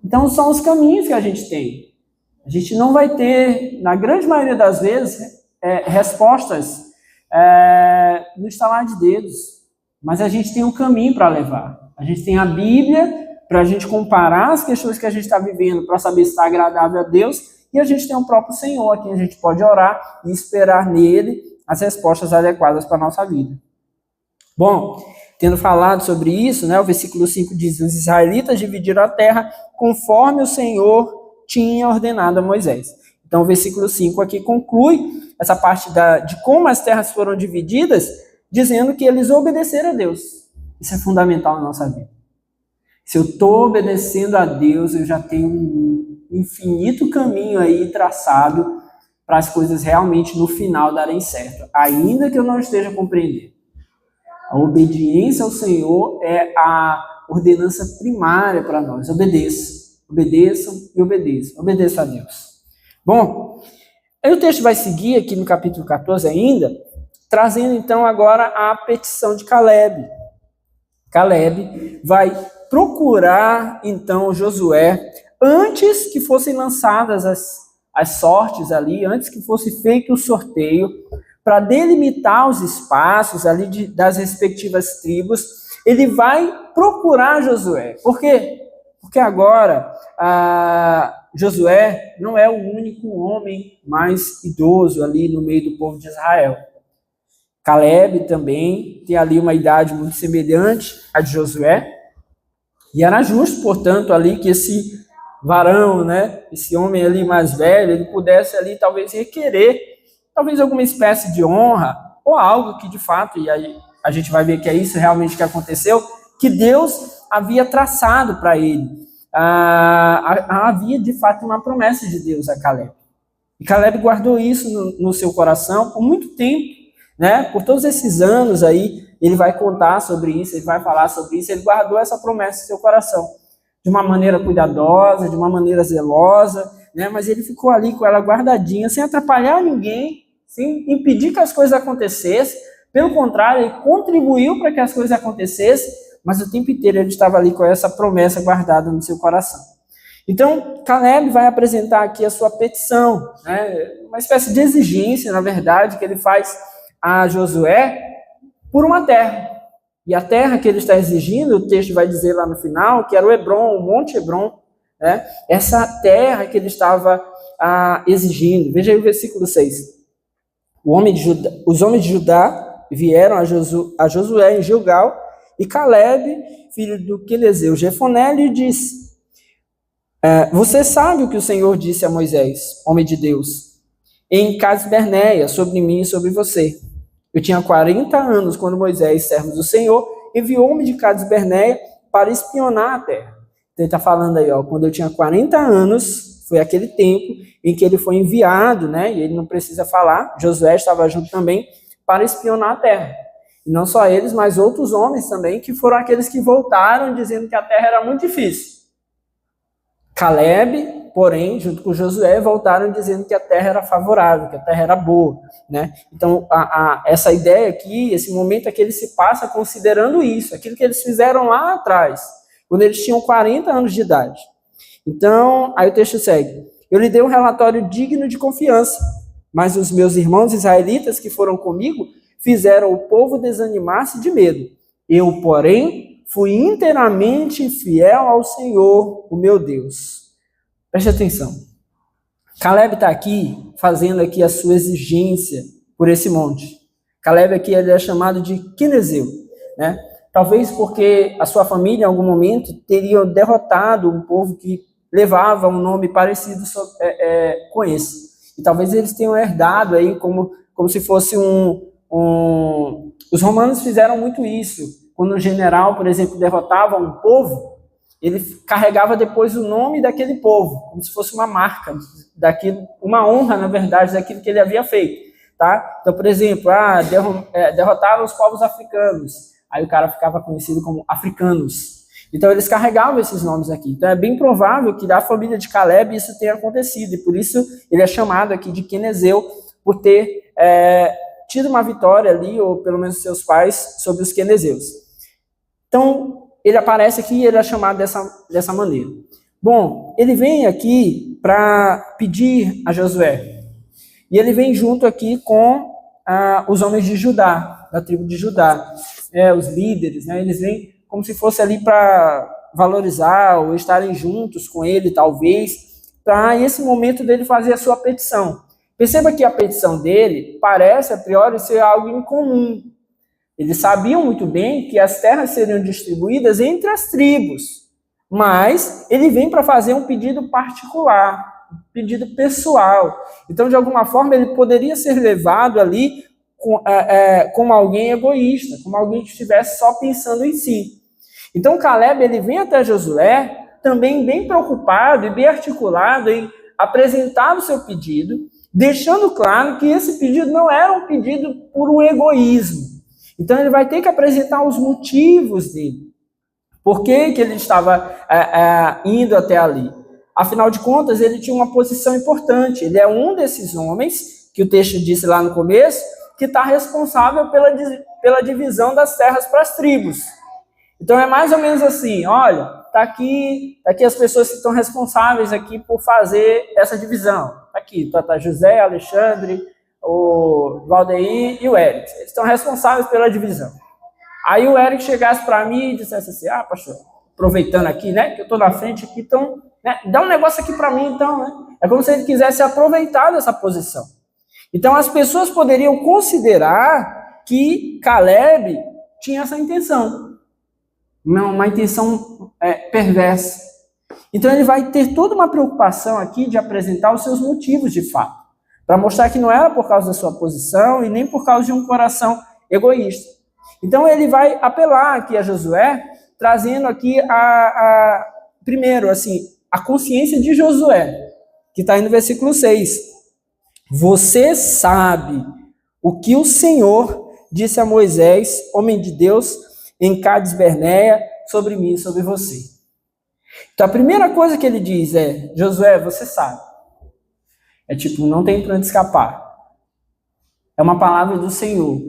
Então são os caminhos que a gente tem. A gente não vai ter, na grande maioria das vezes, respostas no estalar de dedos. Mas a gente tem um caminho para levar. A gente tem a Bíblia para a gente comparar as questões que a gente está vivendo, para saber se está agradável a Deus, e a gente tem o próprio Senhor, a quem a gente pode orar e esperar nele as respostas adequadas para a nossa vida. Bom, tendo falado sobre isso, né, o versículo 5 diz, os israelitas dividiram a terra conforme o Senhor tinha ordenado a Moisés. Então o versículo 5 aqui conclui essa parte de como as terras foram divididas, dizendo que eles obedeceram a Deus. Isso é fundamental na nossa vida. Se eu estou obedecendo a Deus, eu já tenho um infinito caminho aí traçado para as coisas realmente no final darem certo, ainda que eu não esteja compreendendo. A obediência ao Senhor é a ordenança primária para nós. Obedeçam e obedeçam. Obedeçam a Deus. Bom, aí o texto vai seguir aqui no capítulo 14 ainda, trazendo então agora a petição de Caleb. Caleb vai procurar então Josué antes que fossem lançadas as sortes ali, antes que fosse feito o sorteio, para delimitar os espaços ali das respectivas tribos. Ele vai procurar Josué. Por quê? Porque agora Josué não é o único homem mais idoso ali no meio do povo de Israel. Caleb também tem ali uma idade muito semelhante à de Josué, e era justo, portanto, ali que esse varão, né, esse homem ali mais velho, ele pudesse ali talvez requerer, talvez alguma espécie de honra, ou algo que de fato, e aí a gente vai ver que é isso realmente que aconteceu, que Deus havia traçado para ele. Havia de fato uma promessa de Deus a Caleb. E Caleb guardou isso no seu coração por muito tempo. Né? Por todos esses anos aí, ele vai contar sobre isso, ele vai falar sobre isso, ele guardou essa promessa em seu coração, de uma maneira cuidadosa, de uma maneira zelosa, né? Mas ele ficou ali com ela guardadinha, sem atrapalhar ninguém, sem impedir que as coisas acontecessem, pelo contrário, ele contribuiu para que as coisas acontecessem, mas o tempo inteiro ele estava ali com essa promessa guardada no seu coração. Então, Caleb vai apresentar aqui a sua petição, né? Uma espécie de exigência, na verdade, que ele faz a Josué por uma terra. E a terra que ele está exigindo, o texto vai dizer lá no final, que era o Hebron, o Monte Hebron, né? Essa terra que ele estava exigindo. Veja aí o versículo 6. Os homens de Judá vieram a Josué em Gilgal, e Caleb, filho do Quenezeu Jefoné, lhe disse: você sabe o que o Senhor disse a Moisés, homem de Deus, em Cades-Barneia, sobre mim e sobre você. Eu tinha 40 anos quando Moisés, servo do Senhor, enviou-me de Cades-Barneia para espionar a terra. Então ele está falando aí, quando eu tinha 40 anos, foi aquele tempo em que ele foi enviado, né? E ele não precisa falar, Josué estava junto também, para espionar a terra. E não só eles, mas outros homens também, que foram aqueles que voltaram dizendo que a terra era muito difícil. Caleb, porém, junto com Josué, voltaram dizendo que a terra era favorável, que a terra era boa, né? Então, essa ideia aqui, esse momento aqui, ele se passa considerando isso, aquilo que eles fizeram lá atrás, quando eles tinham 40 anos de idade. Então, aí o texto segue: eu lhe dei um relatório digno de confiança, mas os meus irmãos israelitas que foram comigo fizeram o povo desanimar-se de medo. Eu, porém, fui inteiramente fiel ao Senhor, o meu Deus. Preste atenção. Caleb está aqui fazendo aqui a sua exigência por esse monte. Caleb aqui ele é chamado de Quenezeu, né? Talvez porque a sua família em algum momento teria derrotado um povo que levava um nome parecido com esse. E talvez eles tenham herdado aí como se fosse Os romanos fizeram muito isso. Quando um general, por exemplo, derrotava um povo, ele carregava depois o nome daquele povo, como se fosse uma marca, uma honra, na verdade, daquilo que ele havia feito. Tá? Então, por exemplo, derrotaram os povos africanos. Aí o cara ficava conhecido como africanos. Então, eles carregavam esses nomes aqui. Então, é bem provável que da família de Caleb isso tenha acontecido. E por isso ele é chamado aqui de Quenezeu, por ter tido uma vitória ali, ou pelo menos seus pais, sobre os quenezeus. Então, ele aparece aqui e ele é chamado dessa maneira. Bom, ele vem aqui para pedir a Josué. E ele vem junto aqui com os homens de Judá, da tribo de Judá. Os líderes, né? Eles vêm como se fosse ali para valorizar ou estarem juntos com ele, talvez, para esse momento dele fazer a sua petição. Perceba que a petição dele parece, a priori, ser algo incomum. Eles sabiam muito bem que as terras seriam distribuídas entre as tribos, mas ele vem para fazer um pedido particular, um pedido pessoal. Então, de alguma forma, ele poderia ser levado ali como alguém egoísta, como alguém que estivesse só pensando em si. Então, Caleb ele vem até Josué, também bem preocupado e bem articulado em apresentar o seu pedido, deixando claro que esse pedido não era um pedido por um egoísmo. Então, ele vai ter que apresentar os motivos dele. Por que ele estava indo até ali? Afinal de contas, ele tinha uma posição importante. Ele é um desses homens, que o texto disse lá no começo, que está responsável pela divisão das terras para as tribos. Então, é mais ou menos assim, olha, tá aqui as pessoas que estão responsáveis aqui por fazer essa divisão. Tá aqui, tá José, Alexandre, o Valdeir e o Eric. Eles estão responsáveis pela divisão. Aí o Eric chegasse para mim e dissesse assim, pastor, aproveitando aqui, né, que eu estou na frente aqui, então, né, dá um negócio aqui para mim, então, né? É como se ele quisesse aproveitar dessa posição. Então, as pessoas poderiam considerar que Caleb tinha essa intenção. Uma intenção perversa. Então, ele vai ter toda uma preocupação aqui de apresentar os seus motivos de fato, para mostrar que não era por causa da sua posição e nem por causa de um coração egoísta. Então, ele vai apelar aqui a Josué, trazendo aqui primeiro, assim, a consciência de Josué, que está aí no versículo 6. Você sabe o que o Senhor disse a Moisés, homem de Deus, em Cades-Barneia, sobre mim e sobre você. Então, a primeira coisa que ele diz é, Josué, você sabe. É tipo, não tem para onde escapar. É uma palavra do Senhor.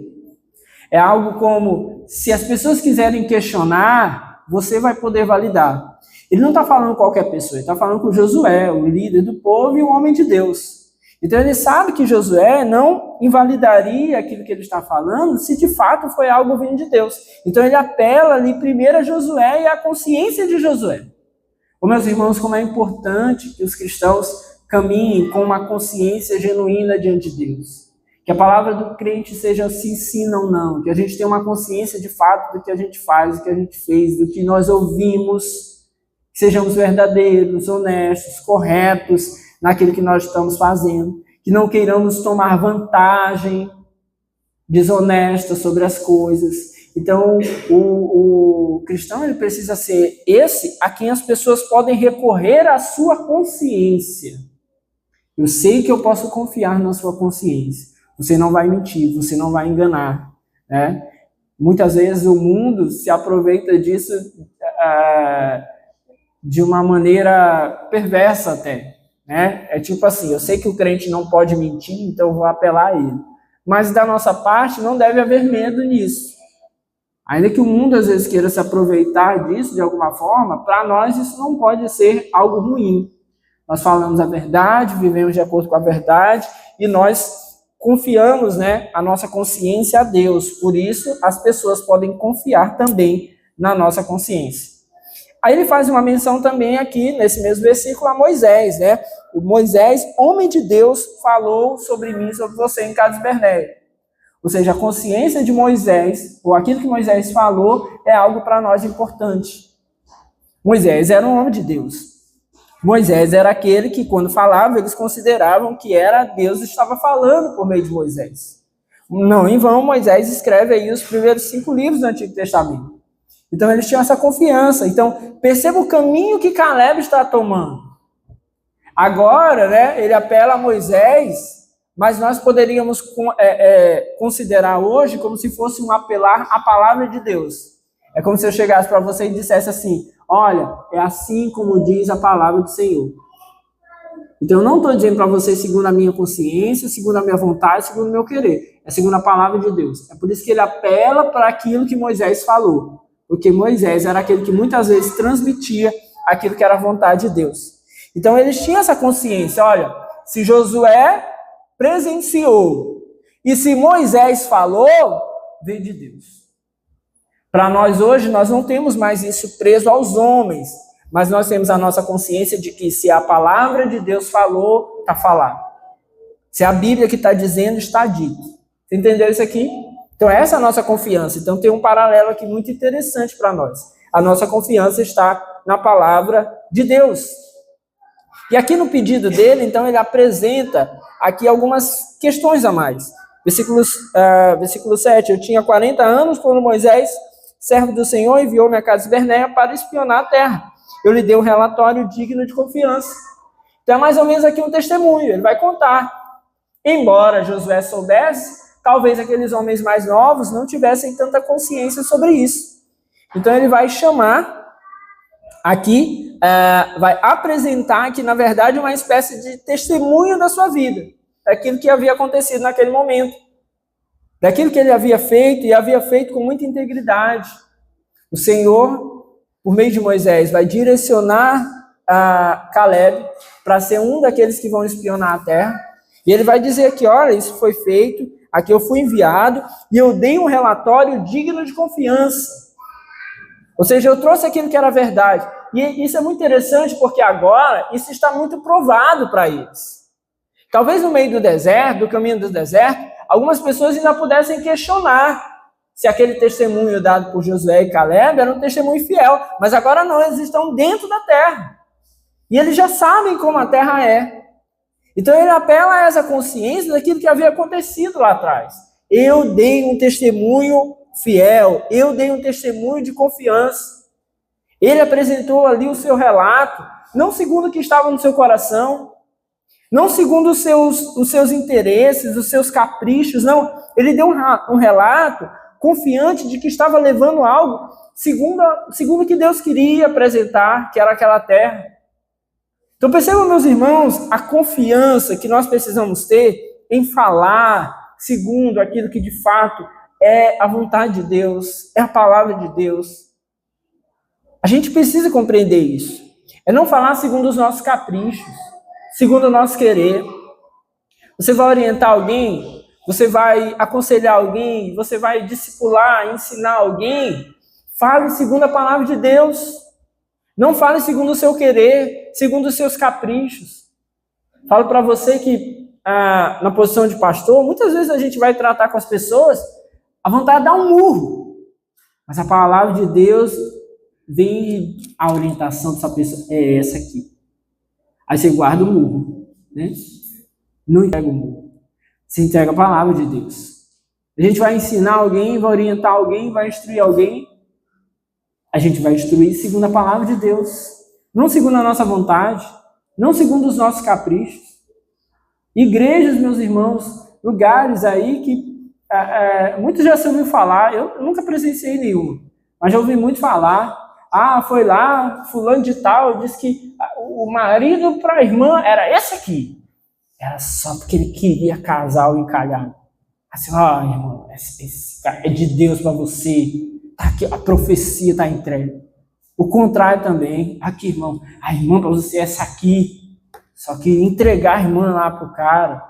É algo como, se as pessoas quiserem questionar, você vai poder validar. Ele não está falando com qualquer pessoa, ele está falando com Josué, o líder do povo e o homem de Deus. Então ele sabe que Josué não invalidaria aquilo que ele está falando se de fato foi algo vindo de Deus. Então ele apela ali primeiro a Josué e à consciência de Josué. Ô, meus irmãos, como é importante que os cristãos caminhem com uma consciência genuína diante de Deus. Que a palavra do crente seja sim, sim, não, não. Que a gente tenha uma consciência de fato do que a gente faz, do que a gente fez, do que nós ouvimos. Que sejamos verdadeiros, honestos, corretos naquilo que nós estamos fazendo. Que não queiramos tomar vantagem desonesta sobre as coisas. Então, o cristão ele precisa ser esse a quem as pessoas podem recorrer à sua consciência. Eu sei que eu posso confiar na sua consciência. Você não vai mentir, você não vai enganar, né? Muitas vezes o mundo se aproveita disso de uma maneira perversa até, né? É tipo assim, eu sei que o crente não pode mentir, então eu vou apelar a ele. Mas da nossa parte não deve haver medo nisso. Ainda que o mundo às vezes queira se aproveitar disso de alguma forma, para nós isso não pode ser algo ruim. Nós falamos a verdade, vivemos de acordo com a verdade e nós confiamos, né, a nossa consciência a Deus. Por isso, as pessoas podem confiar também na nossa consciência. Aí ele faz uma menção também aqui, nesse mesmo versículo, a Moisés, né? O Moisés, homem de Deus, falou sobre mim, sobre você em Cades Barneia. Ou seja, a consciência de Moisés, ou aquilo que Moisés falou, é algo para nós importante. Moisés era um homem de Deus. Moisés era aquele que, quando falava, eles consideravam que era Deus que estava falando por meio de Moisés. Não em vão, Moisés escreve aí os primeiros 5 livros do Antigo Testamento. Então, eles tinham essa confiança. Então, perceba o caminho que Caleb está tomando. Agora, né, ele apela a Moisés, mas nós poderíamos considerar hoje como se fosse um apelar à palavra de Deus. É como se eu chegasse para você e dissesse assim, olha, é assim como diz a palavra do Senhor. Então, eu não estou dizendo para você segundo a minha consciência, segundo a minha vontade, segundo o meu querer. É segundo a palavra de Deus. É por isso que ele apela para aquilo que Moisés falou. Porque Moisés era aquele que muitas vezes transmitia aquilo que era a vontade de Deus. Então, eles tinham essa consciência. Olha, se Josué presenciou e se Moisés falou, veio de Deus. Para nós hoje, nós não temos mais isso preso aos homens, mas nós temos a nossa consciência de que se a palavra de Deus falou, está falado. Se a Bíblia que está dizendo, está dito. Você entendeu isso aqui? Então essa é a nossa confiança. Então tem um paralelo aqui muito interessante para nós. A nossa confiança está na palavra de Deus. E aqui no pedido dele, então ele apresenta aqui algumas questões a mais. Versículo 7, eu tinha 40 anos quando Moisés, servo do Senhor, enviou-me a Cades Barneia para espionar a terra. Eu lhe dei um relatório digno de confiança. Então é mais ou menos aqui um testemunho, ele vai contar. Embora Josué soubesse, talvez aqueles homens mais novos não tivessem tanta consciência sobre isso. Então ele vai chamar aqui, vai apresentar aqui, na verdade, uma espécie de testemunho da sua vida, daquilo que havia acontecido naquele momento, daquilo que ele havia feito e havia feito com muita integridade. O Senhor, por meio de Moisés, vai direcionar a Caleb para ser um daqueles que vão espionar a terra, e ele vai dizer aqui, olha, isso foi feito, aqui eu fui enviado, e eu dei um relatório digno de confiança. Ou seja, eu trouxe aquilo que era verdade. E isso é muito interessante, porque agora isso está muito provado para eles. Talvez no meio do deserto, do caminho do deserto, algumas pessoas ainda pudessem questionar se aquele testemunho dado por Josué e Caleb era um testemunho fiel. Mas agora não, eles estão dentro da terra. E eles já sabem como a terra é. Então ele apela a essa consciência daquilo que havia acontecido lá atrás. Eu dei um testemunho fiel, eu dei um testemunho de confiança. Ele apresentou ali o seu relato, não segundo o que estava no seu coração, não segundo os seus interesses, os seus caprichos, não. Ele deu um relato confiante de que estava levando algo segundo o que Deus queria apresentar, que era aquela terra. Então percebam, meus irmãos, a confiança que nós precisamos ter em falar segundo aquilo que de fato é a vontade de Deus, é a palavra de Deus. A gente precisa compreender isso. É não falar segundo os nossos caprichos, segundo o nosso querer. Você vai orientar alguém, você vai aconselhar alguém, você vai discipular, ensinar alguém. Fale segundo a palavra de Deus. Não fale segundo o seu querer, segundo os seus caprichos. Falo para você que na posição de pastor, muitas vezes a gente vai tratar com as pessoas, a vontade de dar um murro. Mas a palavra de Deus vem, a orientação dessa pessoa é essa aqui. Aí você guarda o murro, né? Não entrega o murro. Você entrega a palavra de Deus. A gente vai ensinar alguém, vai orientar alguém, vai instruir alguém. A gente vai instruir segundo a palavra de Deus. Não segundo a nossa vontade, não segundo os nossos caprichos. Igrejas, meus irmãos, lugares aí que muitos já se ouviram falar, eu nunca presenciei nenhuma, mas já ouvi muito falar. Foi lá, fulano de tal, disse que o marido para a irmã era esse aqui. Era só porque ele queria casar o encalhado. Assim, irmão, esse cara é de Deus para você. Tá aqui, a profecia está entregue. O contrário também. Aqui, irmão, a irmã para você é essa aqui. Só que entregar a irmã lá pro cara,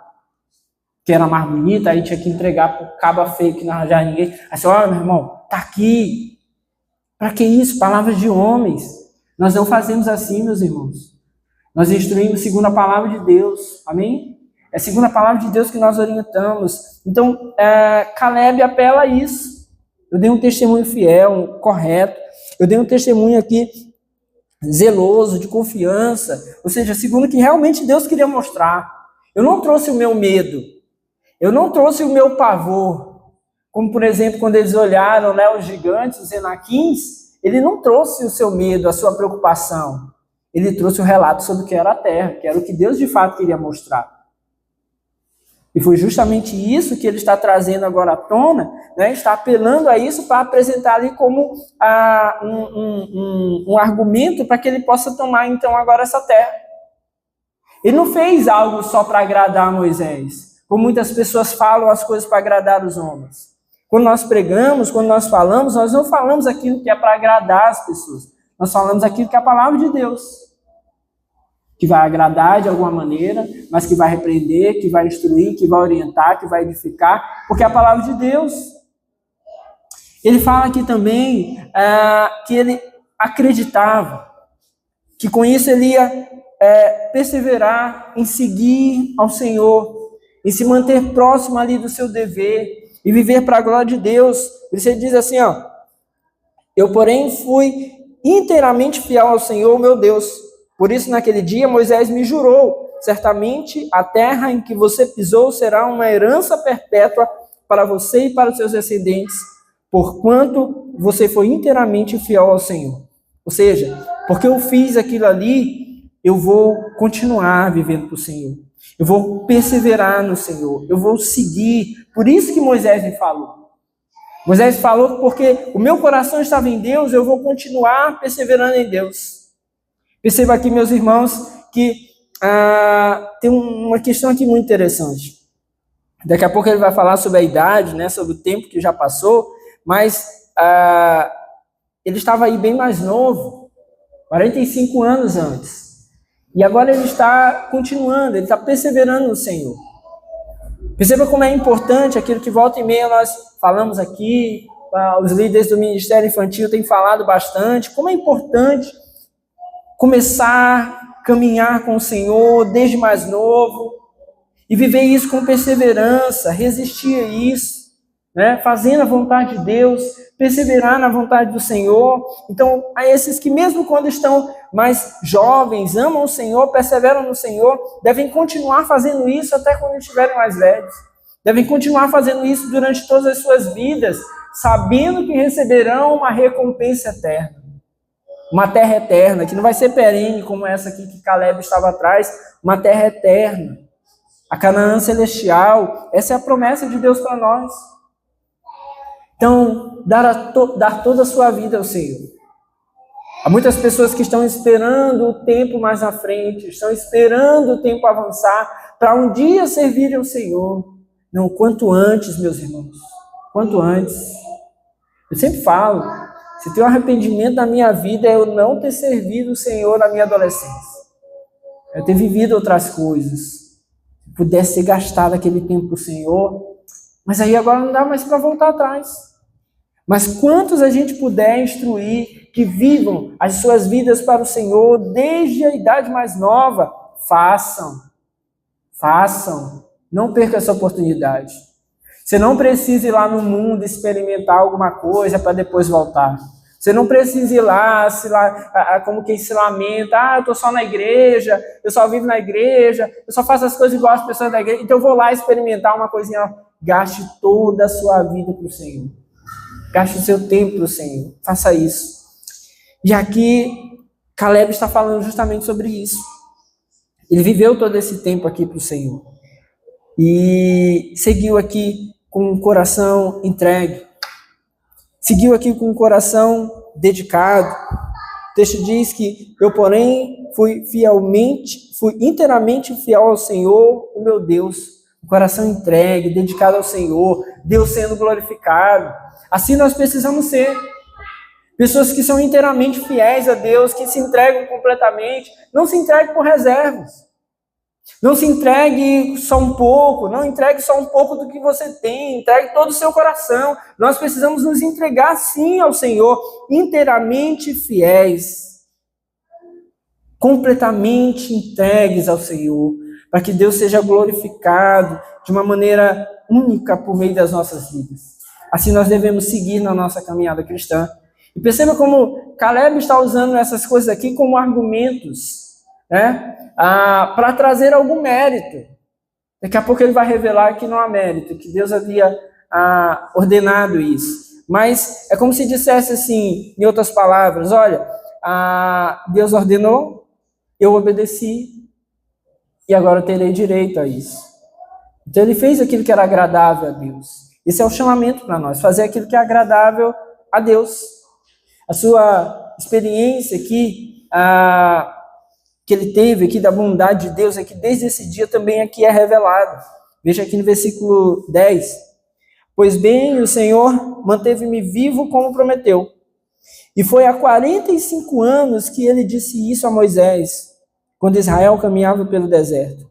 que era mais bonita, aí tinha que entregar pro caba feio que não arranjava ninguém. Assim, meu irmão, tá aqui. Para que isso? Palavras de homens. Nós não fazemos assim, meus irmãos. Nós instruímos segundo a palavra de Deus. Amém? É segundo a palavra de Deus que nós orientamos. Então, Caleb apela a isso. Eu dei um testemunho fiel, correto. Eu dei um testemunho aqui zeloso, de confiança. Ou seja, segundo o que realmente Deus queria mostrar. Eu não trouxe o meu medo. Eu não trouxe o meu pavor. Como, por exemplo, quando eles olharam, né, os gigantes, os enaquins, ele não trouxe o seu medo, a sua preocupação. Ele trouxe o relato sobre o que era a terra, que era o que Deus de fato queria mostrar. E foi justamente isso que ele está trazendo agora à tona, né, está apelando a isso para apresentar ali como um argumento para que ele possa tomar então agora essa terra. Ele não fez algo só para agradar Moisés, como muitas pessoas falam as coisas para agradar os homens. Quando nós pregamos, quando nós falamos, nós não falamos aquilo que é para agradar as pessoas. Nós falamos aquilo que é a palavra de Deus. Que vai agradar de alguma maneira, mas que vai repreender, que vai instruir, que vai orientar, que vai edificar, porque é a palavra de Deus. Ele fala aqui também que ele acreditava, que com isso ele ia perseverar em seguir ao Senhor, em se manter próximo ali do seu dever, e viver para a glória de Deus. Ele diz assim, eu, porém, fui inteiramente fiel ao Senhor, meu Deus. Por isso, naquele dia, Moisés me jurou, certamente a terra em que você pisou será uma herança perpétua para você e para os seus descendentes, porquanto você foi inteiramente fiel ao Senhor. Ou seja, porque eu fiz aquilo ali, eu vou continuar vivendo para o Senhor. Eu vou perseverar no Senhor, eu vou seguir. Por isso que Moisés me falou. Moisés falou porque o meu coração estava em Deus, eu vou continuar perseverando em Deus. Perceba aqui, meus irmãos, que tem uma questão aqui muito interessante. Daqui a pouco ele vai falar sobre a idade, né, sobre o tempo que já passou, mas ele estava aí bem mais novo, 45 anos antes. E agora ele está continuando, ele está perseverando no Senhor. Perceba como é importante aquilo que volta e meia nós falamos aqui, os líderes do Ministério Infantil têm falado bastante, como é importante começar a caminhar com o Senhor desde mais novo e viver isso com perseverança, resistir a isso, né? Fazendo a vontade de Deus, perseverar na vontade do Senhor. Então, a esses que mesmo quando estão mais jovens, amam o Senhor, perseveram no Senhor, devem continuar fazendo isso até quando estiverem mais velhos. Devem continuar fazendo isso durante todas as suas vidas, sabendo que receberão uma recompensa eterna. Uma terra eterna, que não vai ser perene como essa aqui que Caleb estava atrás, uma terra eterna. A Canaã celestial, essa é a promessa de Deus para nós. Então, dar toda a sua vida ao Senhor. Há muitas pessoas que estão esperando o tempo mais à frente, estão esperando o tempo avançar, para um dia servirem ao Senhor. Não, quanto antes, meus irmãos. quanto antes. Eu sempre falo, se tem um arrependimento na minha vida é eu não ter servido o Senhor na minha adolescência. Eu ter vivido outras coisas. Se pudesse ter gastado aquele tempo para o Senhor, mas aí agora não dá mais para voltar atrás. Mas quantos a gente puder instruir que vivam as suas vidas para o Senhor desde a idade mais nova, façam. Não perca essa oportunidade. Você não precisa ir lá no mundo experimentar alguma coisa para depois voltar. Você não precisa ir lá, como quem se lamenta, eu estou só na igreja, eu só vivo na igreja, eu só faço as coisas igual as pessoas da igreja, então eu vou lá experimentar uma coisinha. Gaste toda a sua vida para o Senhor. Gaste o seu tempo para o Senhor. Faça isso. E aqui, Caleb está falando justamente sobre isso. Ele viveu todo esse tempo aqui para o Senhor. E seguiu aqui com o coração entregue. Seguiu aqui com o coração dedicado. O texto diz que eu, porém, fui inteiramente fiel ao Senhor, o meu Deus. O coração entregue, dedicado ao Senhor, Deus sendo glorificado. Assim nós precisamos ser. Pessoas que são inteiramente fiéis a Deus, que se entregam completamente. Não se entregue por reservas. Não se entregue só um pouco, não entregue só um pouco do que você tem, entregue todo o seu coração. Nós precisamos nos entregar sim ao Senhor, inteiramente fiéis, completamente entregues ao Senhor, para que Deus seja glorificado de uma maneira única por meio das nossas vidas. Assim nós devemos seguir na nossa caminhada cristã. E perceba como Caleb está usando essas coisas aqui como argumentos, né? Para trazer algum mérito. Daqui a pouco ele vai revelar que não há mérito, que Deus havia ordenado isso. Mas é como se dissesse assim, em outras palavras, olha, Deus ordenou, eu obedeci, e agora eu terei direito a isso. Então ele fez aquilo que era agradável a Deus. Esse é o chamamento para nós, fazer aquilo que é agradável a Deus. A sua experiência aqui, que ele teve aqui da bondade de Deus, aqui desde esse dia também aqui é revelado. Veja aqui no versículo 10. Pois bem, o Senhor manteve-me vivo como prometeu. E foi há 45 anos que ele disse isso a Moisés, quando Israel caminhava pelo deserto.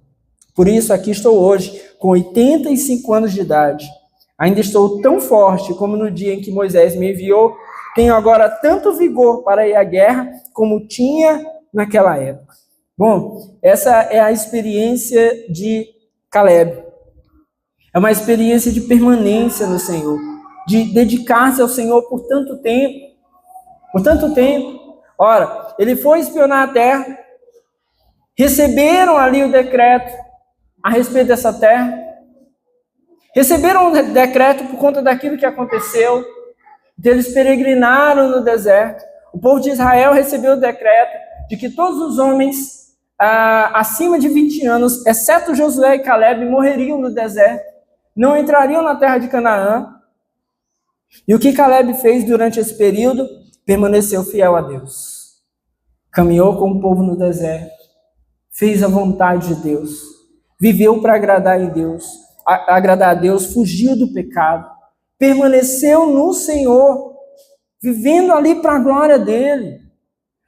Por isso aqui estou hoje, com 85 anos de idade. Ainda estou tão forte como no dia em que Moisés me enviou. Tenho agora tanto vigor para ir à guerra como tinha naquela época. Bom, essa é a experiência de Caleb. É uma experiência de permanência no Senhor, de dedicar-se ao Senhor por tanto tempo. Por tanto tempo. Ora, ele foi espionar a terra, receberam ali o decreto a respeito dessa terra, receberam o decreto por conta daquilo que aconteceu, então eles peregrinaram no deserto. O povo de Israel recebeu o decreto de que todos os homens acima de 20 anos, exceto Josué e Caleb, morreriam no deserto, não entrariam na terra de Canaã. E o que Caleb fez durante esse período? Permaneceu fiel a Deus. Caminhou com o povo no deserto, fez a vontade de Deus, viveu para agradar a Deus, fugiu do pecado, permaneceu no Senhor, vivendo ali para a glória dele.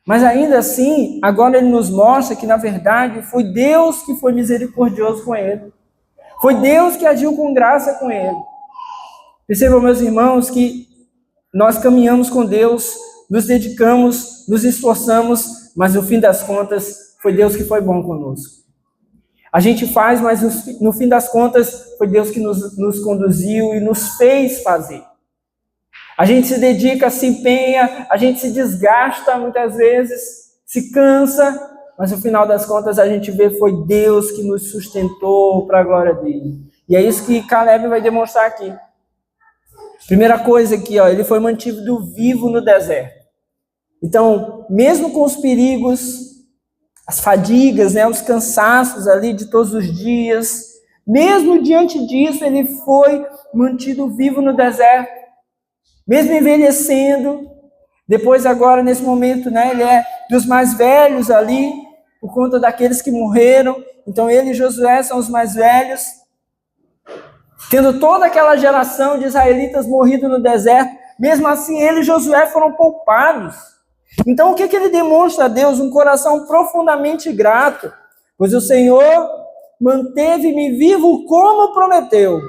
Mas ainda assim, agora ele nos mostra que, na verdade, foi Deus que foi misericordioso com ele. Foi Deus que agiu com graça com ele. Percebam, meus irmãos, que nós caminhamos com Deus, nos dedicamos, nos esforçamos, mas no fim das contas, foi Deus que foi bom conosco. A gente faz, mas no fim das contas, foi Deus que nos conduziu e nos fez fazer. A gente se dedica, se empenha, a gente se desgasta muitas vezes, se cansa, mas no final das contas a gente vê que foi Deus que nos sustentou para a glória dele. E é isso que Caleb vai demonstrar aqui. Primeira coisa aqui, ele foi mantido vivo no deserto. Então, mesmo com os perigos, as fadigas, os cansaços ali de todos os dias, mesmo diante disso, ele foi mantido vivo no deserto. Mesmo envelhecendo, depois agora nesse momento, ele é dos mais velhos ali, por conta daqueles que morreram. Então ele e Josué são os mais velhos. Tendo toda aquela geração de israelitas morrido no deserto, mesmo assim ele e Josué foram poupados. Então o que ele demonstra a Deus? Um coração profundamente grato, pois o Senhor manteve-me vivo como prometeu.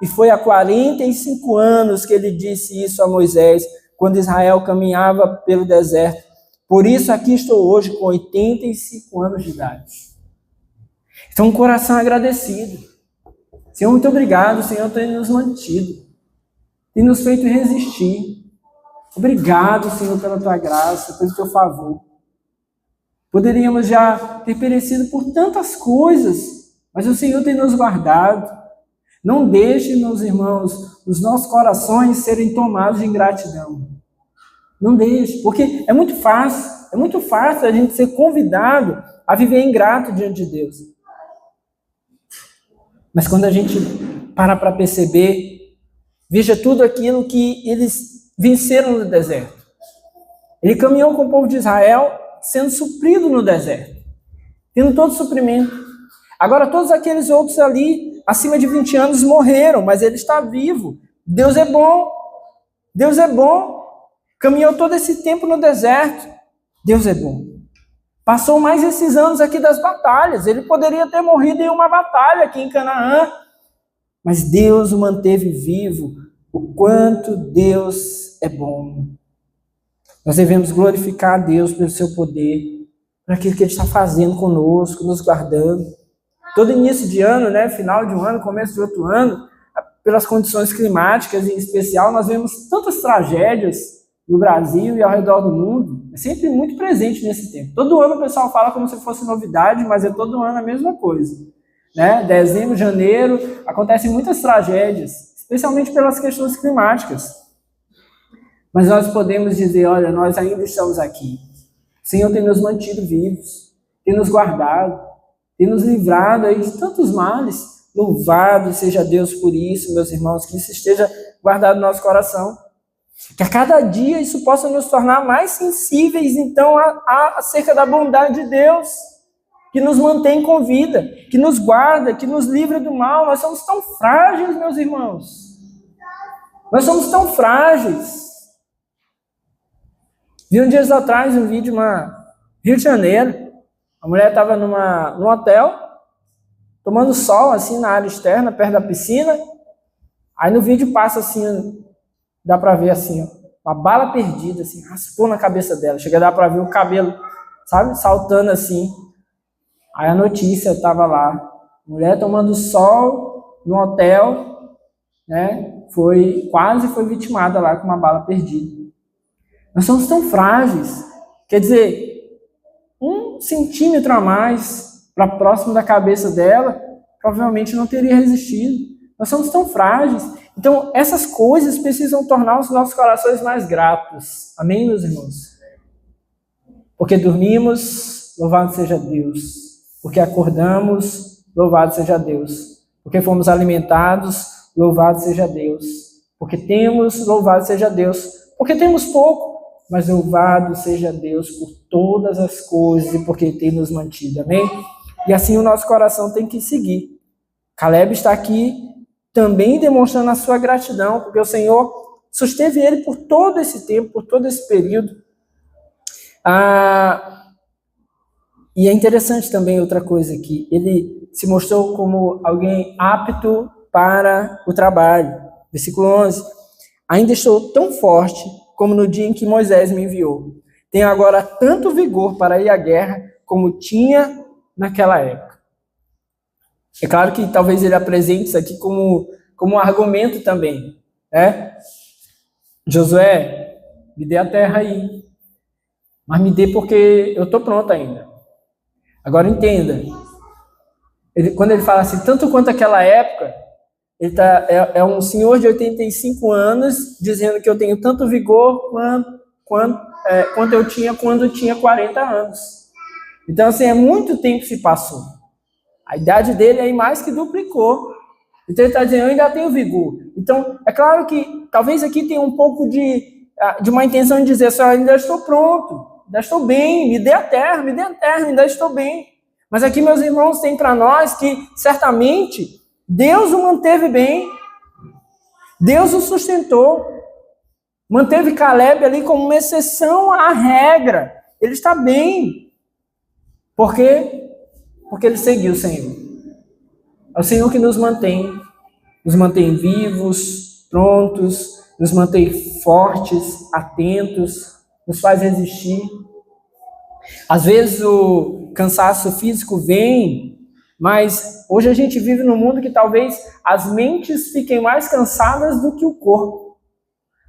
E foi há 45 anos que ele disse isso a Moisés, quando Israel caminhava pelo deserto. Por isso aqui estou hoje com 85 anos de idade. Então um coração agradecido. Senhor, muito obrigado, Senhor, tem nos mantido, tem nos feito resistir. Obrigado, Senhor, pela tua graça, pelo teu favor. Poderíamos já ter perecido por tantas coisas, mas o Senhor tem nos guardado. Não deixe, meus irmãos, os nossos corações serem tomados de ingratidão. Não deixe, porque é muito fácil a gente ser convidado a viver ingrato diante de Deus. Mas quando a gente para perceber, veja tudo aquilo que eles venceram no deserto. Ele caminhou com o povo de Israel sendo suprido no deserto, tendo todo o suprimento. Agora todos aqueles outros ali, acima de 20 anos, morreram, mas ele está vivo. Deus é bom. Deus é bom. Caminhou todo esse tempo no deserto. Deus é bom. Passou mais esses anos aqui das batalhas. Ele poderia ter morrido em uma batalha aqui em Canaã. Mas Deus o manteve vivo. O quanto Deus é bom. Nós devemos glorificar a Deus pelo seu poder, por aquilo que Ele está fazendo conosco, nos guardando. Todo início de ano, final de um ano, começo de outro ano, pelas condições climáticas em especial, nós vemos tantas tragédias no Brasil e ao redor do mundo. É sempre muito presente nesse tempo. Todo ano o pessoal fala como se fosse novidade, mas é todo ano a mesma coisa. Dezembro, janeiro, acontecem muitas tragédias, especialmente pelas questões climáticas. Mas nós podemos dizer, olha, nós ainda estamos aqui. O Senhor tem nos mantido vivos, tem nos guardado, tem nos livrado aí de tantos males. Louvado seja Deus por isso, meus irmãos, que isso esteja guardado no nosso coração. Que a cada dia isso possa nos tornar mais sensíveis, então, acerca da bondade de Deus, que nos mantém com vida, que nos guarda, que nos livra do mal. Nós somos tão frágeis, meus irmãos. Nós somos tão frágeis. Vi uns dias atrás um vídeo no Rio de Janeiro. A mulher estava num hotel, tomando sol, assim, na área externa, perto da piscina. Aí no vídeo passa assim, dá para ver assim, uma bala perdida, assim, raspou na cabeça dela. Chega a dar para ver o cabelo, sabe, saltando assim. Aí a notícia estava lá, mulher tomando sol no hotel, quase foi vitimada lá com uma bala perdida. Nós somos tão frágeis, quer dizer, 1 centímetro a mais para próximo da cabeça dela, provavelmente não teria resistido. Nós somos tão frágeis. Então, essas coisas precisam tornar os nossos corações mais gratos. Amém, meus irmãos? Porque dormimos, louvado seja Deus. Porque acordamos, louvado seja Deus. Porque fomos alimentados, louvado seja Deus. Porque temos, louvado seja Deus. Porque temos pouco, mas louvado seja Deus por todas as coisas e porque Ele tem nos mantido. Amém? E assim o nosso coração tem que seguir. Caleb está aqui também demonstrando a sua gratidão, porque o Senhor susteve ele por todo esse tempo, por todo esse período. E é interessante também outra coisa aqui, ele se mostrou como alguém apto para o trabalho. Versículo 11, ainda estou tão forte como no dia em que Moisés me enviou. Tenho agora tanto vigor para ir à guerra como tinha naquela época. É claro que talvez ele apresente isso aqui como um argumento também. Josué, me dê a terra aí. Mas me dê porque eu estou pronto ainda. Agora entenda. Quando ele fala assim, tanto quanto aquela época, ele é um senhor de 85 anos dizendo que eu tenho tanto vigor quanto eu tinha quando eu tinha 40 anos. Então, assim, muito tempo se passou. A idade dele aí mais que duplicou. Então ele está dizendo, eu ainda tenho vigor. Então, é claro que talvez aqui tenha um pouco de uma intenção de dizer, eu ainda estou pronto, ainda estou bem, me dê a terra, ainda estou bem. Mas aqui, meus irmãos, tem para nós que certamente Deus o manteve bem. Deus o sustentou. Manteve Caleb ali como uma exceção à regra. Ele está bem. Por quê? Porque ele seguiu o Senhor. É o Senhor que nos mantém vivos, prontos, nos mantém fortes, atentos, nos faz resistir. Às vezes o cansaço físico vem, mas hoje a gente vive num mundo que talvez as mentes fiquem mais cansadas do que o corpo.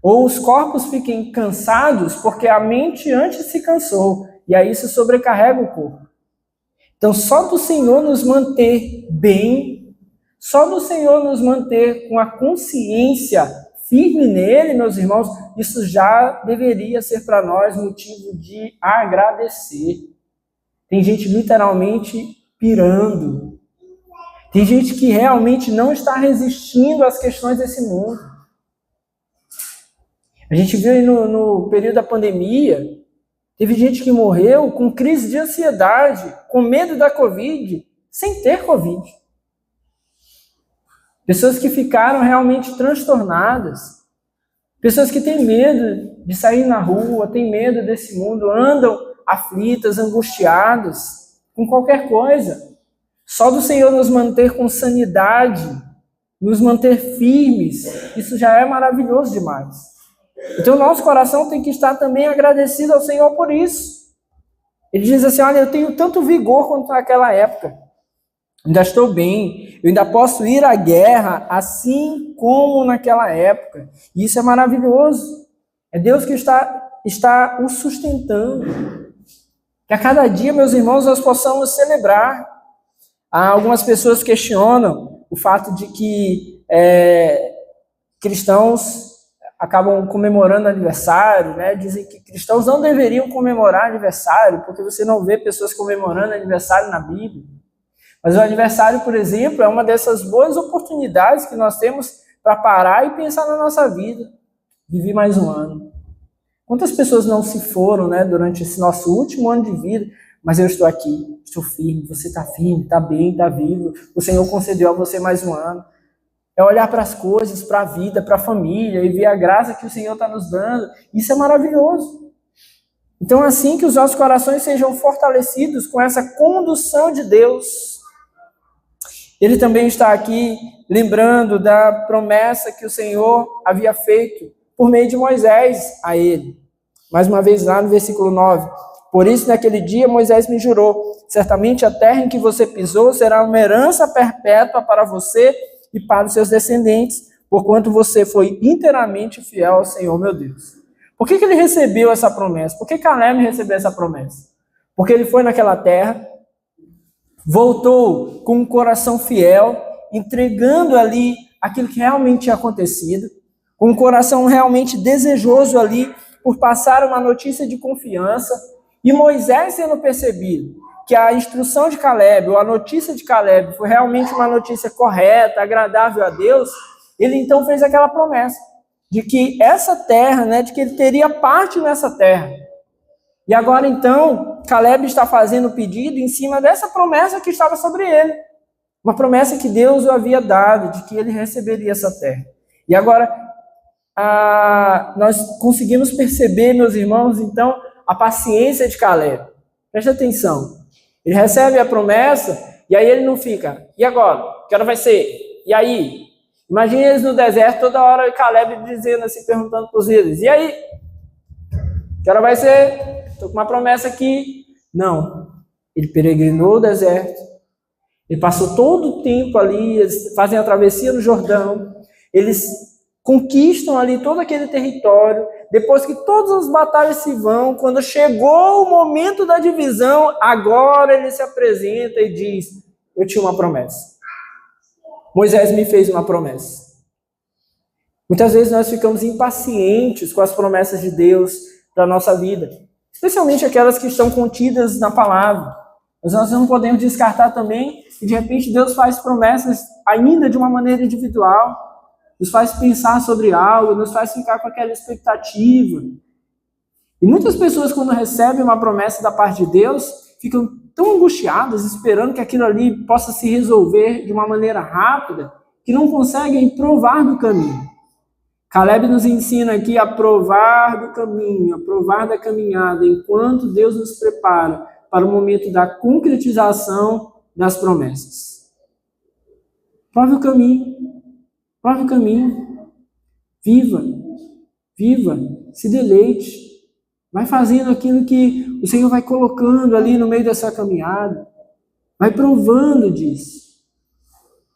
Ou os corpos fiquem cansados porque a mente antes se cansou, e aí isso sobrecarrega o corpo. Então só do Senhor nos manter bem, só do Senhor nos manter com a consciência firme nele, meus irmãos, isso já deveria ser para nós motivo de agradecer. Tem gente literalmente pirando. Tem gente que realmente não está resistindo às questões desse mundo. A gente viu aí no período da pandemia, teve gente que morreu com crise de ansiedade, com medo da Covid, sem ter Covid. Pessoas que ficaram realmente transtornadas. Pessoas que têm medo de sair na rua, têm medo desse mundo, andam aflitas, angustiadas, com qualquer coisa. Só do Senhor nos manter com sanidade, nos manter firmes, isso já é maravilhoso demais. Então nosso coração tem que estar também agradecido ao Senhor por isso. Ele diz assim, olha, eu tenho tanto vigor quanto naquela época. Ainda estou bem, eu ainda posso ir à guerra assim como naquela época. E isso é maravilhoso. É Deus que está o sustentando. Que a cada dia, meus irmãos, nós possamos celebrar. Algumas pessoas questionam o fato de que cristãos acabam comemorando aniversário, né? Dizem que cristãos não deveriam comemorar aniversário, porque você não vê pessoas comemorando aniversário na Bíblia. Mas o aniversário, por exemplo, é uma dessas boas oportunidades que nós temos para parar e pensar na nossa vida. Vivi mais um ano. Quantas pessoas não se foram, né, durante esse nosso último ano de vida, mas eu estou aqui, estou firme, você está firme, está bem, está vivo, o Senhor concedeu a você mais um ano. É olhar para as coisas, para a vida, para a família e ver a graça que o Senhor está nos dando. Isso é maravilhoso. Então, assim que os nossos corações sejam fortalecidos com essa condução de Deus. Ele também está aqui lembrando da promessa que o Senhor havia feito por meio de Moisés a ele. Mais uma vez lá no versículo 9. Por isso, naquele dia, Moisés me jurou, certamente a terra em que você pisou será uma herança perpétua para você e para os seus descendentes, porquanto você foi inteiramente fiel ao Senhor, meu Deus. Por que ele recebeu essa promessa? Por que Caleb recebeu essa promessa? Porque ele foi naquela terra, voltou com um coração fiel, entregando ali aquilo que realmente tinha acontecido, com um coração realmente desejoso ali por passar uma notícia de confiança, e Moisés sendo percebido que a instrução de Caleb, ou a notícia de Caleb, foi realmente uma notícia correta, agradável a Deus, ele então fez aquela promessa, de que essa terra, né, de que ele teria parte nessa terra. E agora então, Caleb está fazendo o pedido em cima dessa promessa que estava sobre ele. Uma promessa que Deus o havia dado, de que ele receberia essa terra. E agora, nós conseguimos perceber, meus irmãos, então, a paciência de Caleb. Preste atenção. Ele recebe a promessa, e aí ele não fica, e agora? Que hora vai ser? E aí? Imagina eles no deserto, toda hora Caleb dizendo assim, perguntando para os líderes, e aí? Que hora vai ser? Estou com uma promessa aqui. Não. Ele peregrinou o deserto, ele passou todo o tempo ali, eles fazem a travessia no Jordão, eles conquistam ali todo aquele território, depois que todas as batalhas se vão, quando chegou o momento da divisão, agora ele se apresenta e diz, eu tinha uma promessa. Moisés me fez uma promessa. Muitas vezes nós ficamos impacientes com as promessas de Deus para a nossa vida, especialmente aquelas que estão contidas na palavra. Mas nós não podemos descartar também que de repente Deus faz promessas ainda de uma maneira individual, nos faz pensar sobre algo, nos faz ficar com aquela expectativa. E muitas pessoas, quando recebem uma promessa da parte de Deus, ficam tão angustiadas, esperando que aquilo ali possa se resolver de uma maneira rápida, que não conseguem provar do caminho. Caleb nos ensina aqui a provar do caminho, a provar da caminhada, enquanto Deus nos prepara para o momento da concretização das promessas. Prove o caminho, viva, se deleite, vai fazendo aquilo que o Senhor vai colocando ali no meio dessa caminhada, vai provando disso.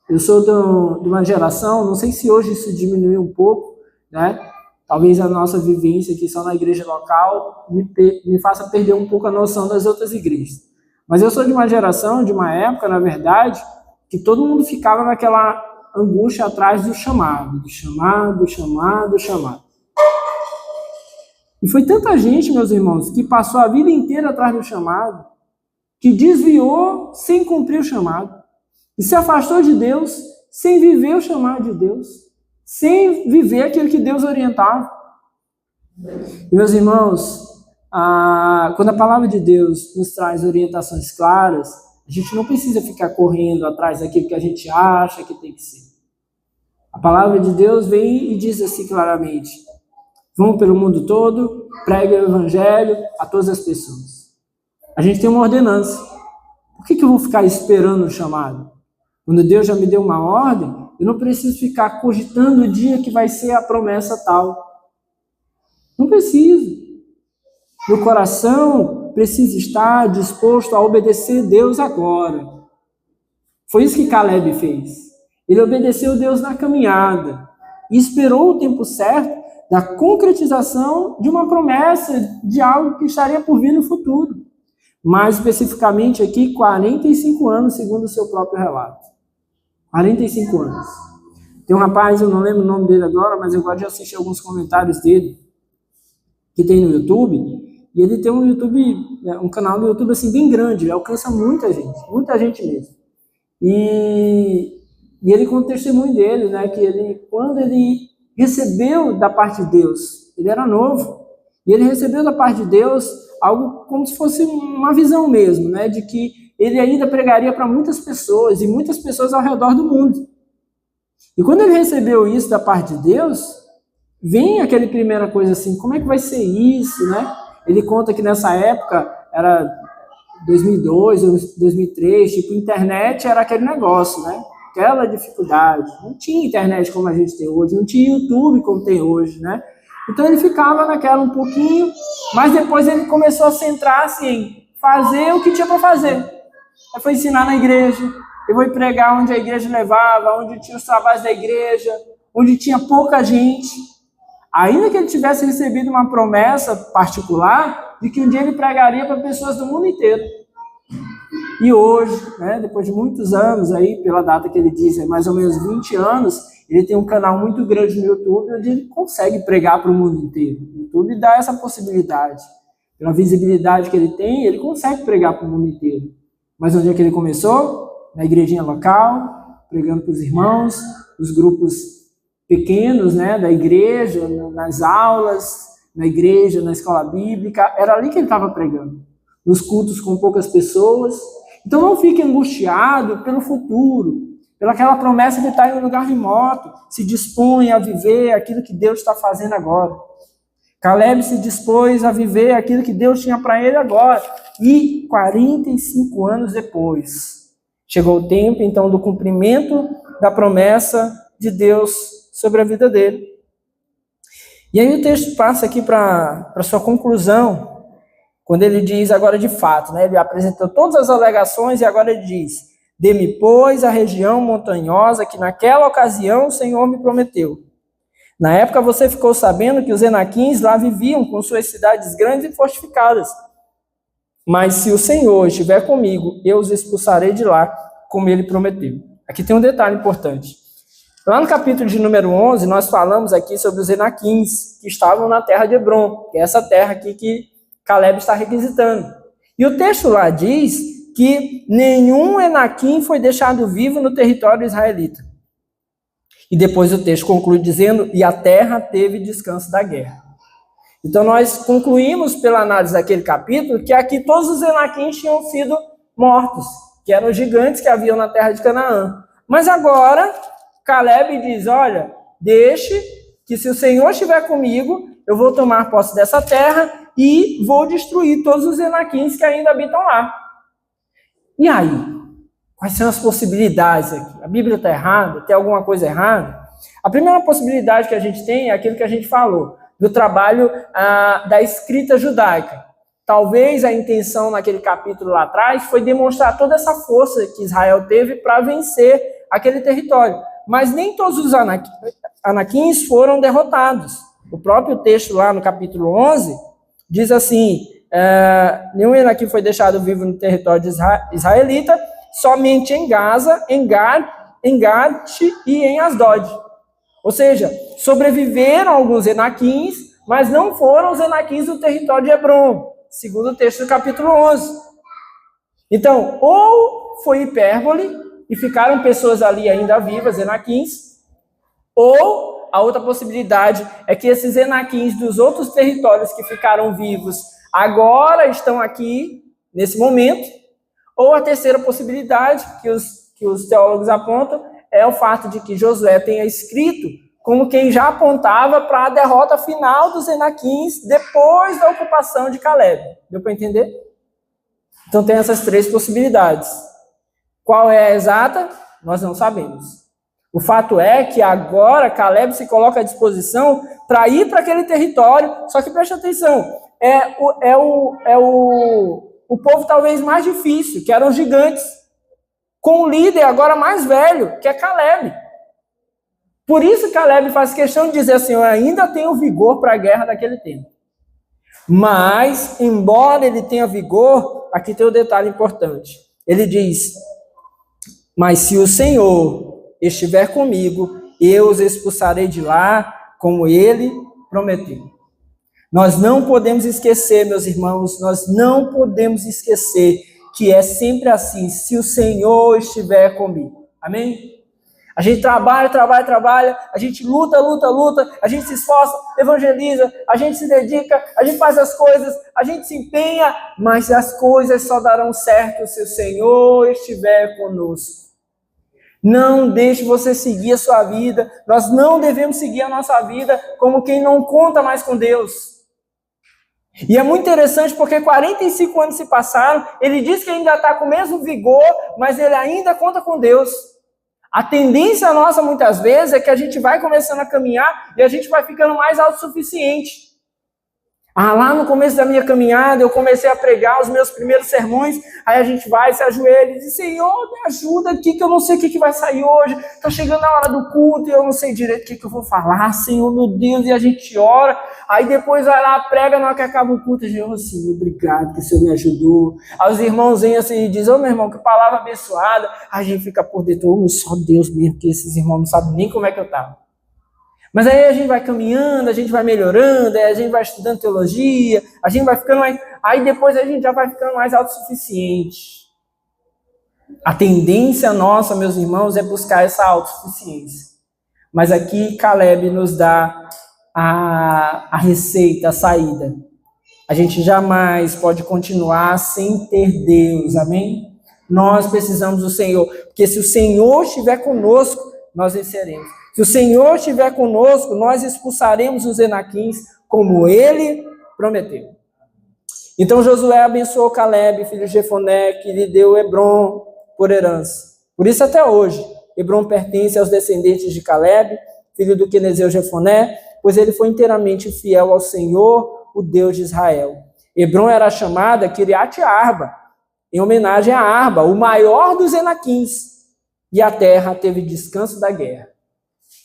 Eu sou de uma geração, não sei se hoje isso diminuiu um pouco, né? Talvez a nossa vivência aqui só na igreja local me faça perder um pouco a noção das outras igrejas. Mas eu sou de uma geração, de uma época, na verdade, que todo mundo ficava naquela angústia atrás do chamado. E foi tanta gente, meus irmãos, que passou a vida inteira atrás do chamado, que desviou sem cumprir o chamado, e se afastou de Deus sem viver o chamado de Deus, sem viver aquilo que Deus orientava. E, meus irmãos, quando a palavra de Deus nos traz orientações claras, a gente não precisa ficar correndo atrás daquilo que a gente acha que tem que ser. A palavra de Deus vem e diz assim claramente: vão pelo mundo todo, preguem o evangelho a todas as pessoas. A gente tem uma ordenança. Por que eu vou ficar esperando o chamado? Quando Deus já me deu uma ordem, eu não preciso ficar cogitando o dia que vai ser a promessa tal. Não preciso. Meu coração precisa estar disposto a obedecer Deus agora. Foi isso que Caleb fez. Ele obedeceu Deus na caminhada e esperou o tempo certo da concretização de uma promessa, de algo que estaria por vir no futuro. Mais especificamente aqui, 45 anos, segundo o seu próprio relato. 45 anos. Tem um rapaz, eu não lembro o nome dele agora, mas eu gosto de assistir alguns comentários dele, que tem no YouTube, e ele tem um canal no YouTube assim, bem grande, ele alcança muita gente mesmo. E ele conta o testemunho dele, né, que quando ele recebeu da parte de Deus, ele era novo, e ele recebeu da parte de Deus algo como se fosse uma visão mesmo, né, de que ele ainda pregaria para muitas pessoas, e muitas pessoas ao redor do mundo. E quando ele recebeu isso da parte de Deus, vem aquela primeira coisa assim, como é que vai ser isso, né? Ele conta que nessa época, era 2002, 2003, tipo, internet era aquele negócio, né? Aquela dificuldade. Não tinha internet como a gente tem hoje, não tinha YouTube como tem hoje, né? Então ele ficava naquela um pouquinho, mas depois ele começou a centrar-se em fazer o que tinha para fazer. Aí foi ensinar na igreja, eu vou pregar onde a igreja levava, onde tinha os trabalhos da igreja, onde tinha pouca gente. Ainda que ele tivesse recebido uma promessa particular de que um dia ele pregaria para pessoas do mundo inteiro. E hoje, né, depois de muitos anos, aí, pela data que ele diz, mais ou menos 20 anos, ele tem um canal muito grande no YouTube, onde ele consegue pregar para o mundo inteiro. O YouTube dá essa possibilidade. Pela visibilidade que ele tem, ele consegue pregar para o mundo inteiro. Mas onde é que ele começou? Na igrejinha local, pregando para os irmãos, os grupos pequenos, né, da igreja, nas aulas, na igreja, na escola bíblica. Era ali que ele estava pregando. Nos cultos com poucas pessoas. Então não fique angustiado pelo futuro, pelaquela promessa de estar em um lugar remoto. Se dispõe a viver aquilo que Deus está fazendo agora. Caleb se dispôs a viver aquilo que Deus tinha para ele agora. E 45 anos depois, chegou o tempo, então, do cumprimento da promessa de Deus sobre a vida dele. E aí o texto passa aqui para sua conclusão, quando ele diz agora de fato, né? Ele apresentou todas as alegações e agora ele diz: dê-me, pois, a região montanhosa que naquela ocasião o Senhor me prometeu. Na época você ficou sabendo que os Enaquins lá viviam com suas cidades grandes e fortificadas. Mas se o Senhor estiver comigo, eu os expulsarei de lá, como ele prometeu. Aqui tem um detalhe importante. Lá no capítulo de número 11, nós falamos aqui sobre os Enaquins, que estavam na terra de Hebron, que é essa terra aqui que Caleb está requisitando. E o texto lá diz que nenhum Enaquim foi deixado vivo no território israelita. E depois o texto conclui dizendo, e a terra teve descanso da guerra. Então nós concluímos pela análise daquele capítulo que aqui todos os Enaquins tinham sido mortos, que eram gigantes que haviam na terra de Canaã. Mas agora Caleb diz, olha, deixe que se o Senhor estiver comigo, eu vou tomar posse dessa terra e vou destruir todos os Enaquins que ainda habitam lá. E aí? Quais são as possibilidades aqui? A Bíblia está errada? Tem alguma coisa errada? A primeira possibilidade que a gente tem é aquilo que a gente falou, do trabalho da escrita judaica. Talvez a intenção naquele capítulo lá atrás foi demonstrar toda essa força que Israel teve para vencer aquele território. Mas nem todos os Anaquins foram derrotados. O próprio texto lá no capítulo 11 diz assim, nenhum Anaquim foi deixado vivo no território israelita, somente em Gaza, em Gat e em Asdod. Ou seja, sobreviveram alguns Enaquins, mas não foram os Enaquins do território de Hebron, segundo o texto do capítulo 11. Então, ou foi hipérbole, e ficaram pessoas ali ainda vivas, Enaquins, ou a outra possibilidade é que esses Enaquins dos outros territórios que ficaram vivos agora estão aqui, nesse momento, ou a terceira possibilidade que os teólogos apontam é o fato de que Josué tenha escrito como quem já apontava para a derrota final dos Enaquins depois da ocupação de Caleb. Deu para entender? Então tem essas três possibilidades. Qual é a exata? Nós não sabemos. O fato é que agora Caleb se coloca à disposição para ir para aquele território, só que preste atenção, o povo talvez mais difícil, que eram os gigantes, com o líder agora mais velho, que é Caleb. Por isso Caleb faz questão de dizer assim, eu ainda tenho vigor para a guerra daquele tempo. Mas, embora ele tenha vigor, aqui tem um detalhe importante. Ele diz, mas se o Senhor estiver comigo, eu os expulsarei de lá, como ele prometeu. Nós não podemos esquecer, meus irmãos, nós não podemos esquecer que é sempre assim, se o Senhor estiver comigo. Amém? A gente trabalha, a gente luta, a gente se esforça, evangeliza, a gente se dedica, a gente faz as coisas, a gente se empenha, mas as coisas só darão certo se o Senhor estiver conosco. Não deixe você seguir a sua vida, nós não devemos seguir a nossa vida como quem não conta mais com Deus. E é muito interessante porque 45 anos se passaram, ele diz que ainda está com o mesmo vigor, mas ele ainda conta com Deus. A tendência nossa, muitas vezes, é que a gente vai começando a caminhar e a gente vai ficando mais autossuficiente. Lá no começo da minha caminhada, eu comecei a pregar os meus primeiros sermões, aí a gente vai, se ajoelha e diz, Senhor, me ajuda aqui, que eu não sei o que vai sair hoje, está chegando a hora do culto e eu não sei direito o que eu vou falar, Senhor, meu Deus, e a gente ora, aí depois vai lá, prega, na hora que acaba o culto, Senhor, Senhor, obrigado que o Senhor me ajudou. Aí os irmãos vêm assim e dizem, meu irmão, que palavra abençoada, aí a gente fica por dentro, só Deus mesmo, que esses irmãos não sabem nem como é que eu estava. Mas aí a gente vai caminhando, a gente vai melhorando, a gente vai estudando teologia, a gente vai ficando mais... Aí depois a gente já vai ficando mais autossuficiente. A tendência nossa, meus irmãos, é buscar essa autossuficiência. Mas aqui Caleb nos dá a receita, a saída. A gente jamais pode continuar sem ter Deus, amém? Nós precisamos do Senhor, porque se o Senhor estiver conosco, nós venceremos. Se o Senhor estiver conosco, nós expulsaremos os Enaquins, como ele prometeu. Então Josué abençoou Caleb, filho de Jefoné, que lhe deu Hebron por herança. Por isso até hoje, Hebron pertence aos descendentes de Caleb, filho do quenezeu Jefoné, pois ele foi inteiramente fiel ao Senhor, o Deus de Israel. Hebron era chamada Kiriat Arba, em homenagem a Arba, o maior dos Enaquins, e a terra teve descanso da guerra.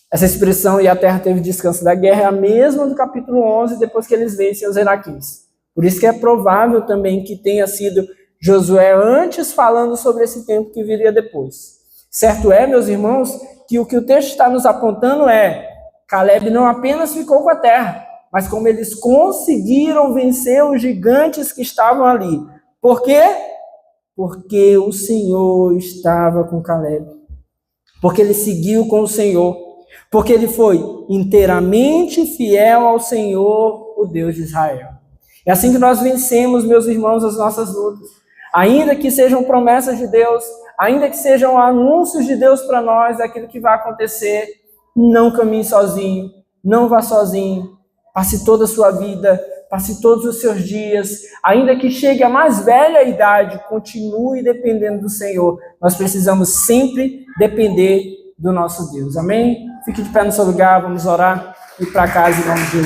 Essa expressão, e a terra teve descanso da guerra, é a mesma do capítulo 11, depois que eles vencem os Enaquins. Por isso que é provável também que tenha sido Josué antes falando sobre esse tempo que viria depois. Certo é, meus irmãos, que o texto está nos apontando é, Caleb não apenas ficou com a terra, mas como eles conseguiram vencer os gigantes que estavam ali. Por quê? Porque o Senhor estava com Caleb. Porque ele seguiu com o Senhor. Porque ele foi inteiramente fiel ao Senhor, o Deus de Israel. É assim que nós vencemos, meus irmãos, as nossas lutas. Ainda que sejam promessas de Deus, ainda que sejam anúncios de Deus para nós, daquilo que vai acontecer, não caminhe sozinho, não vá sozinho. Passe toda a sua vida, passe todos os seus dias, ainda que chegue à mais velha idade, continue dependendo do Senhor. Nós precisamos sempre depender do nosso Deus. Amém? Fique de pé no seu lugar, vamos orar e ir para casa em nome de Jesus.